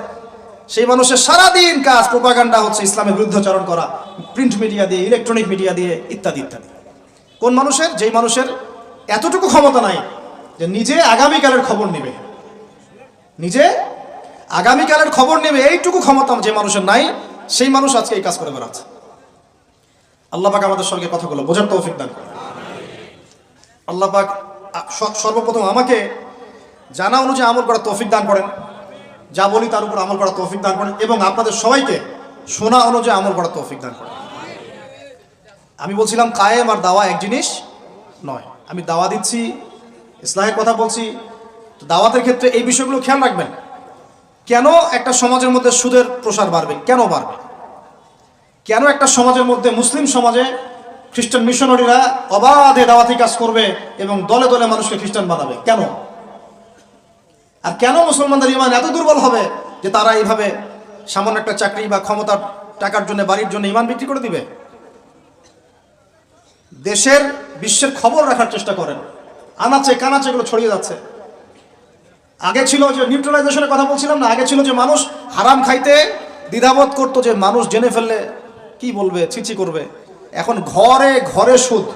সেই মানুষের সারাদিন কাজ প্রোপাগান্ডা হচ্ছে, ইসলামের বিরুদ্ধাচরণ করা, প্রিন্ট মিডিয়া দিয়ে, ইলেকট্রনিক মিডিয়া দিয়ে, ইত্যাদি ইত্যাদি। কোন মানুষের? যেই মানুষের এতটুকু ক্ষমতা নাই যে নিজে আগামীকালের খবর নেবে, নিজে আগামীকালের খবর নেবে, এইটুকু ক্ষমতা যে মানুষের নাই, সেই মানুষ আজকে এই কাজ করে বেড়াচ্ছে। আল্লাহ পাক আমাদের সঙ্গে কথাগুলো বোঝার তৌফিক দান করেন। আল্লাহ পাক সর্বপ্রথম আমাকে জানা অনুযায়ী আমল করার তৌফিক দান করেন, যা বলি তার উপর আমল করার তৌফিক দান করেন, এবং আপনাদের সবাইকে শোনা অনুযায়ী আমল করার তৌফিক দান করেন। আমি বলছিলাম কায়েম আর দাওয়া এক জিনিস নয়। আমি দাওয়া দিচ্ছি, ইসলাহের কথা বলছি, তো দাওয়াতের ক্ষেত্রে এই বিষয়গুলো খেয়াল রাখবেন। কেন একটা সমাজের মধ্যে সুদের প্রসার বাড়বে? কেন বাড়বে? কেন একটা সমাজের মধ্যে, মুসলিম সমাজে খ্রিস্টান মিশনারিরা অবাধে দাওয়াতি কাজ করবে এবং দলে দলে মানুষকে খ্রিস্টান বানাবে? কেন? আর কেন মুসলমানদের ঈমান এত দুর্বল হবে যে তারা এইভাবে সামান্য একটা চাকরি বা ক্ষমতার টাকার জন্য, বাড়ির জন্য ঈমান বিক্রি করে দিবে? দেশের, বিশ্বের খবর রাখার চেষ্টা করেন, আনাচে কানাচে এগুলো ছড়িয়ে যাচ্ছে। আগে ছিল যে নিউট্রালাইজেশনের কথা বলছিলাম না, আগে ছিল যে মানুষ হারাম খাইতে দ্বিধাবোধ করতো যে মানুষ জেনে ফেললে কি বলবে, ছিছি করবে। এখন ঘরে ঘরে সুদ।